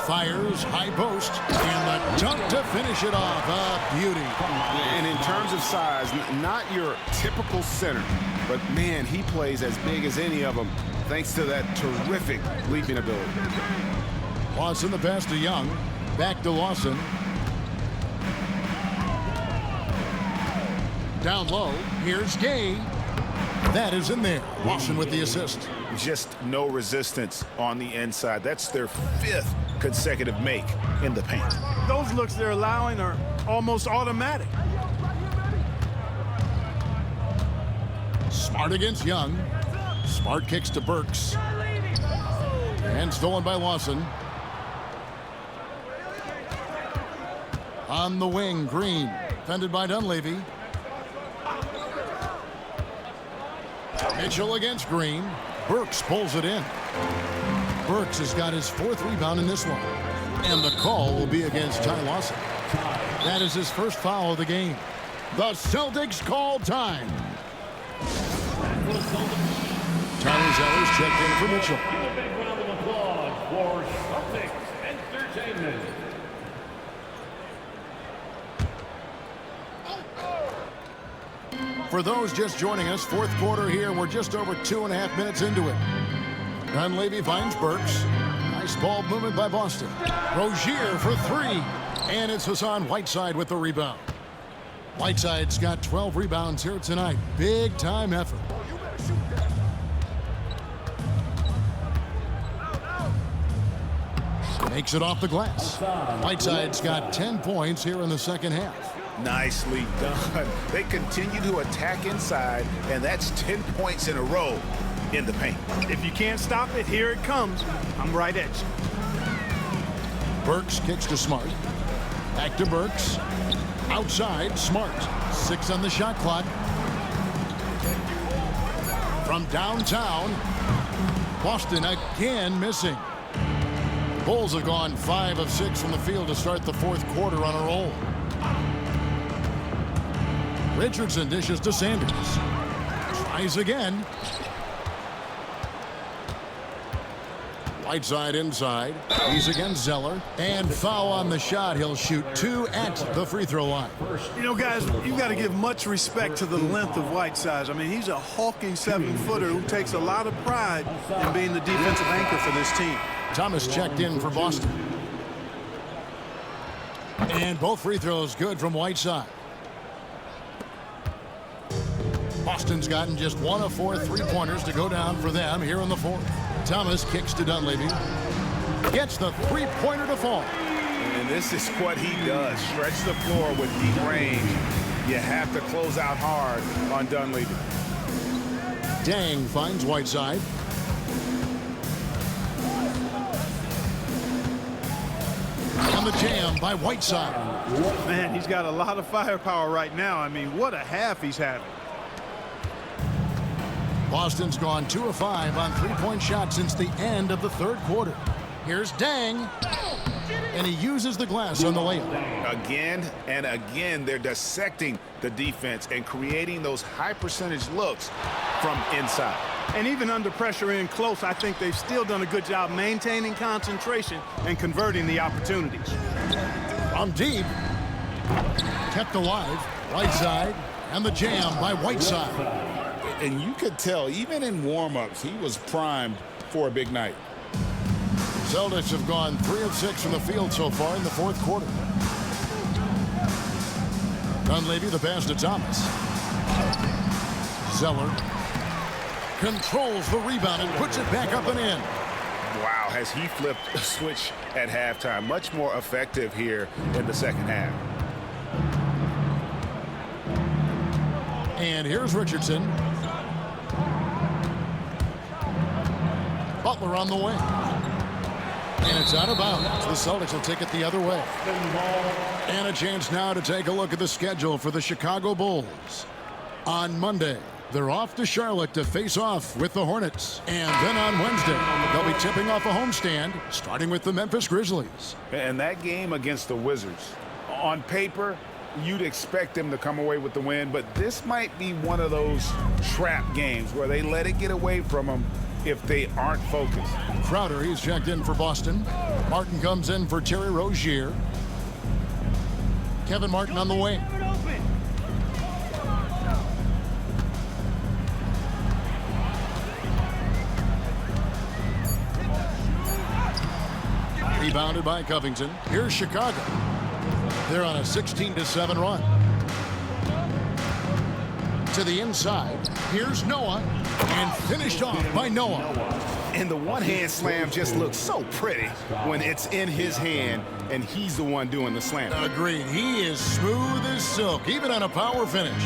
Fires, high post, and the dunk to finish it off. A beauty. And in terms of size, not your typical center, but man, he plays as big as any of them thanks to that terrific leaping ability. Lawson the pass to Young. Back to Lawson. Down low. Here's Gay. That is in there. Lawson with the assist. Just no resistance on the inside. That's their 5th consecutive make in the paint. Those looks they're allowing are almost automatic. Smart against Young. Smart kicks to Burks. And stolen by Lawson. On the wing, Green. Defended by Dunleavy. Mitchell against Green. Burks pulls it in. Burks has got his 4th rebound in this one. And the call will be against Ty Lawson. That is his first foul of the game. The Celtics call time. Tyler Zeller's checked in for Mitchell. A big round of applause for Celtics Entertainment. For those just joining us, 4th quarter here. We're just over 2.5 minutes into it. Dunleavy finds Burks. Nice ball movement by Boston. Rozier for 3. And it's Hassan Whiteside with the rebound. Whiteside's got 12 rebounds here tonight. Big time effort. Makes it off the glass. Whiteside's got 10 points here in the second half. Nicely done. They continue to attack inside, and that's 10 points in a row in the paint. If you can't stop it, here it comes. I'm right at you. Burks kicks to Smart. Back to Burks. Outside, Smart. 6 on the shot clock. From downtown, Boston again missing. Bulls have gone 5 of 6 from the field to start the 4th quarter on a roll. Richardson dishes to Sanders. Tries again. Whiteside inside. He's against Zeller. And foul on the shot. He'll shoot 2 at the free throw line. You know, guys, you've got to give much respect to the length of Whiteside. I mean, he's a hulking 7-footer who takes a lot of pride in being the defensive anchor for this team. Thomas checked in for Boston. And both free throws good from Whiteside. Boston's gotten just 1 of 4 3-pointers to go down for them here in the fourth. Thomas kicks to Dunleavy. Gets the 3-pointer to fall. And this is what he does. Stretch the floor with deep range. You have to close out hard on Dunleavy. Dang finds Whiteside. And the jam by Whiteside. Man, he's got a lot of firepower right now. I mean, what a half he's having. Boston's gone 2 of 5 on 3-point shots since the end of the third quarter. Here's Dang. And he uses the glass on the layup. Again and again, they're dissecting the defense and creating those high-percentage looks from inside. And even under pressure in close, I think they've still done a good job maintaining concentration and converting the opportunities. From deep. Kept alive. Whiteside. And the jam by Whiteside. And you could tell, even in warm-ups, he was primed for a big night. Celtics have gone 3 of 6 from the field so far in the fourth quarter. Dunleavy the pass to Thomas. Zeller controls the rebound and puts it back up and in. Wow, has he flipped a switch at halftime. Much more effective here in the second half. And here's Richardson. Butler on the wing. And it's out of bounds. The Celtics will take it the other way. And a chance now to take a look at the schedule for the Chicago Bulls. On Monday, they're off to Charlotte to face off with the Hornets. And then on Wednesday, they'll be tipping off a homestand, starting with the Memphis Grizzlies. And that game against the Wizards, on paper, you'd expect them to come away with the win, but this might be one of those trap games where they let it get away from them if they aren't focused. Crowder, he's checked in for Boston. Martin comes in for Terry Rozier. Kevin Martin on the wing. Rebounded by Covington. Here's Chicago. They're on a 16-7 run. To the inside. Here's Noah. And finished off by Noah. And the one-hand slam just looks so pretty when it's in his hand and he's the one doing the slam. Agreed. He is smooth as silk, even on a power finish.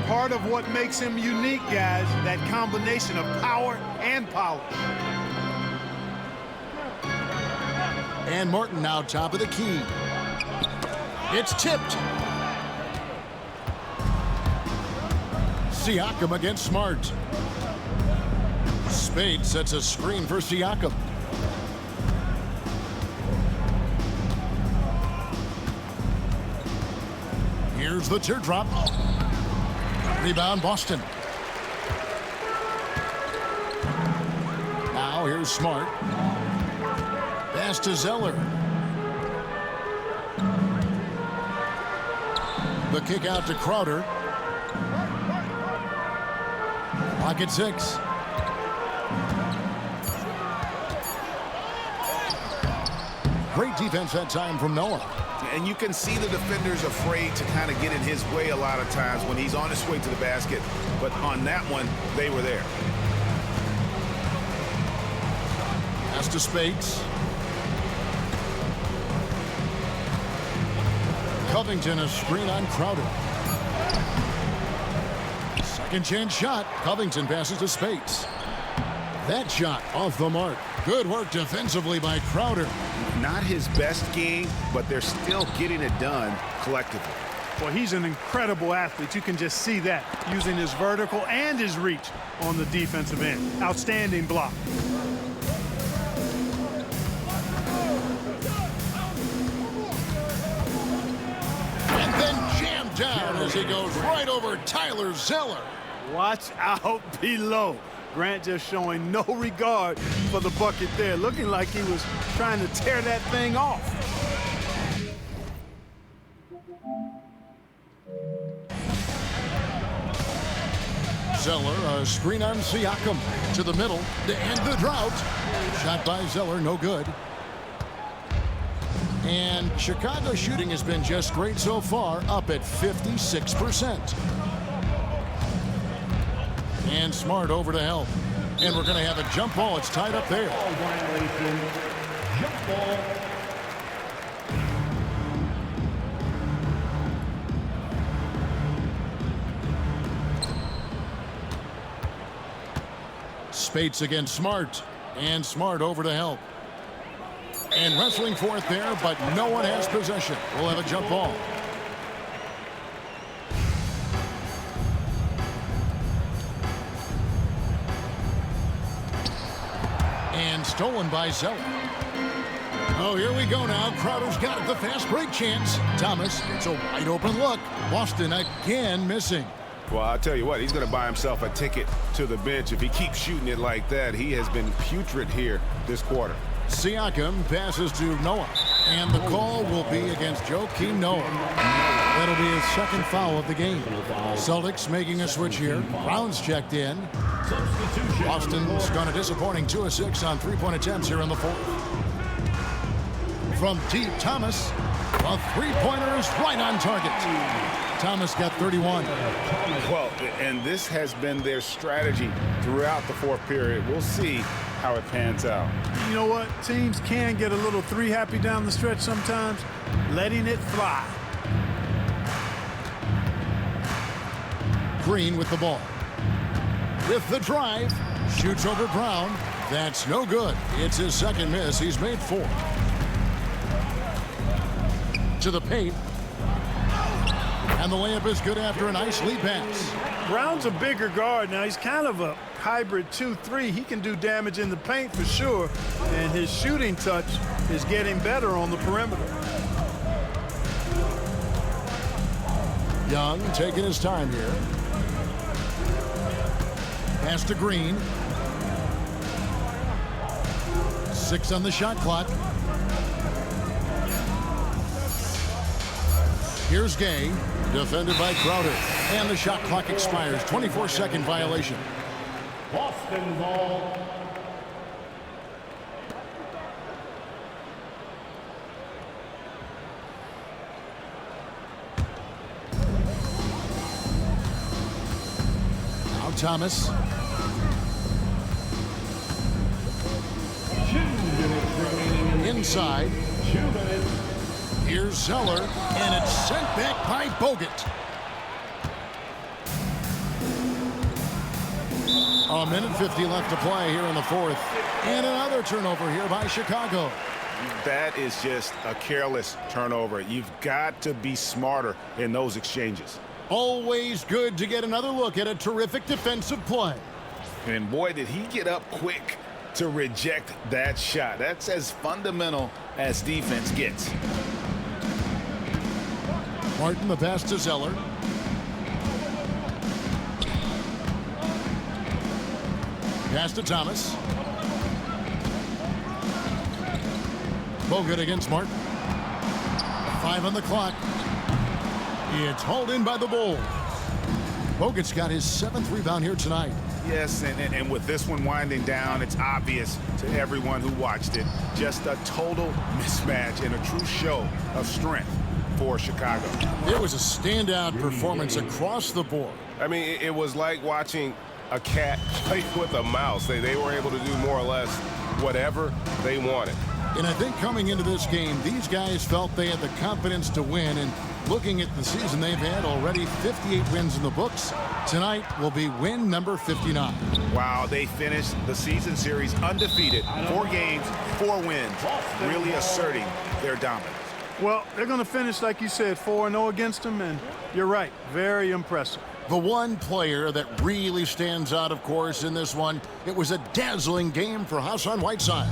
Part of what makes him unique, guys, that combination of power and polish. And Martin now top of the key. It's tipped. Siakam against Smart. Spade sets a screen for Siakam. Here's the teardrop. Rebound Boston. Now here's Smart. Pass to Zeller. The kick out to Crowder. Clock at 6. Great defense that time from Noah. And you can see the defenders afraid to kind of get in his way a lot of times when he's on his way to the basket. But on that one, they were there. Pass to Spades. Covington a screen on Crowder. Second chance shot. Covington passes to Spades. That shot off the mark. Good work defensively by Crowder. Not his best game, but they're still getting it done collectively. Well, he's an incredible athlete. You can just see that, using his vertical and his reach on the defensive end. Outstanding block. And then jammed down as he goes right over Tyler Zeller. Watch out below. Grant just showing no regard for the bucket there, looking like he was trying to tear that thing off. Zeller, a screen on Siakam to the middle to end the drought. Shot by Zeller, no good. And Chicago's shooting has been just great so far, up at 56%. And Smart over to help. And we're going to have a jump ball. It's tied up there. Jump ball. Spates against Smart. And Smart over to help. And wrestling for it there, but no one has possession. We'll have a jump ball. And stolen by Zeller. Oh, here we go now. Crowder's got it, the fast break chance. Thomas gets a wide open look. Boston again missing. Well, I'll tell you what, he's going to buy himself a ticket to the bench if he keeps shooting it like that. He has been putrid here this quarter. Siakam passes to Noah. And the call will be against Joakim Noah. That'll be his second foul of the game. Celtics making a switch here. Brown's checked in. Boston's gone a disappointing 2 of 6 on three-point attempts here in the fourth. From deep, Thomas. A three-pointer is right on target. Thomas got 31. Well, and this has been their strategy throughout the fourth period. We'll see how it pans out. You know what? Teams can get a little three happy down the stretch sometimes, letting it fly. Green with the ball. With the drive, shoots over Brown. That's no good. It's his second miss. He's made 4. To the paint. And the layup is good after a nice lead pass. Brown's a bigger guard now. He's kind of a hybrid 2-3. He can do damage in the paint for sure. And his shooting touch is getting better on the perimeter. Young taking his time here. Pass to Green. 6 on the shot clock. Here's Gay, defended by Crowder. And the shot clock expires. 24-second violation. Boston ball. Now Thomas. 2 minutes remaining. Inside. 2 minutes. Here's Zeller, and it's sent back by Bogut. A minute 50 left to play here in the fourth. And another turnover here by Chicago. That is just a careless turnover. You've got to be smarter in those exchanges. Always good to get another look at a terrific defensive play. And boy, did he get up quick to reject that shot. That's as fundamental as defense gets. Martin, the pass to Zeller. Pass to Thomas. Bogut against Martin. 5 on the clock. It's hauled in by the Bulls. Bogut's got his 7th rebound here tonight. Yes, and with this one winding down, it's obvious to everyone who watched it. Just a total mismatch and a true show of strength for Chicago. It was a standout performance across the board. I mean, it was like watching a cat play with a mouse. They were able to do more or less whatever they wanted. And I think coming into this game, these guys felt they had the confidence to win. And looking at the season they've had, already 58 wins in the books. Tonight will be win number 59. Wow, they finished the season series undefeated. 4 games, 4 wins, really asserting their dominance. Well, they're going to finish, like you said, 4-0 against them, and you're right, very impressive. The one player that really stands out, of course, in this one, it was a dazzling game for Hassan Whiteside.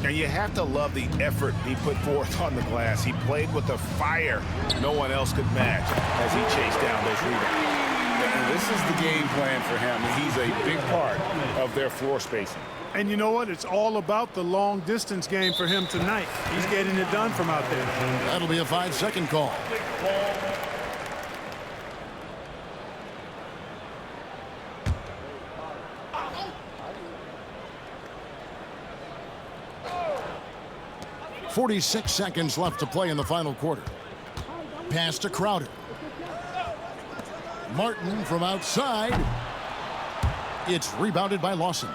And you have to love the effort he put forth on the glass. He played with a fire no one else could match as he chased down those rebounds. And this is the game plan for him. He's a big part of their floor spacing. And you know what? It's all about the long distance game for him tonight. He's getting it done from out there. That'll be a 5-second call. .46 seconds left to play in the final quarter. Pass to Crowder. Martin from outside. It's rebounded by Lawson.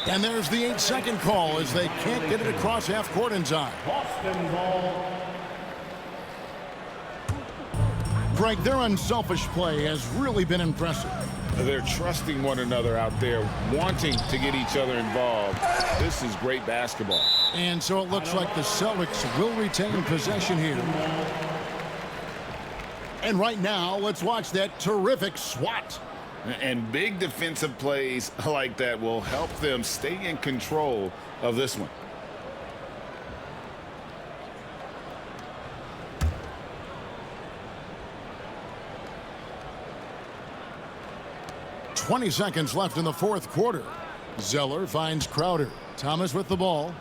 And there's the 8-second call as they can't get it across half court in time. Boston ball. Greg, their unselfish play has really been impressive. They're trusting one another out there, wanting to get each other involved. This is great basketball. And so it looks like the Celtics will retain possession here. And right now, let's watch that terrific swat. And big defensive plays like that will help them stay in control of this one. .20 seconds left in the fourth quarter. Zeller finds Crowder. Thomas with the ball.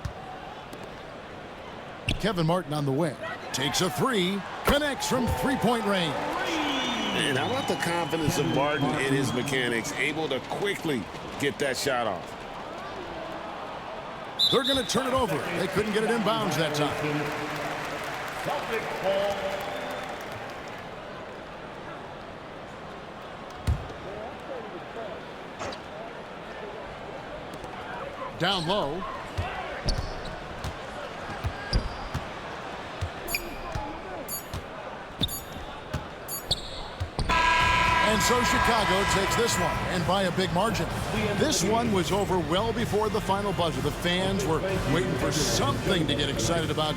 Kevin Martin on the wing. Takes a three. Connects from three-point range. And how about the confidence of Martin in his mechanics, able to quickly get that shot off. They're going to turn it over. They couldn't get it inbounds that time. Celtic ball. Down low. And so Chicago takes this one, and by a big margin. This one was over well before the final buzzer. The fans were waiting for something to get excited about.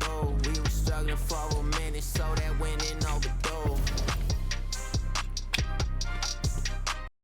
Oh, we were struggling for a minute, so that winning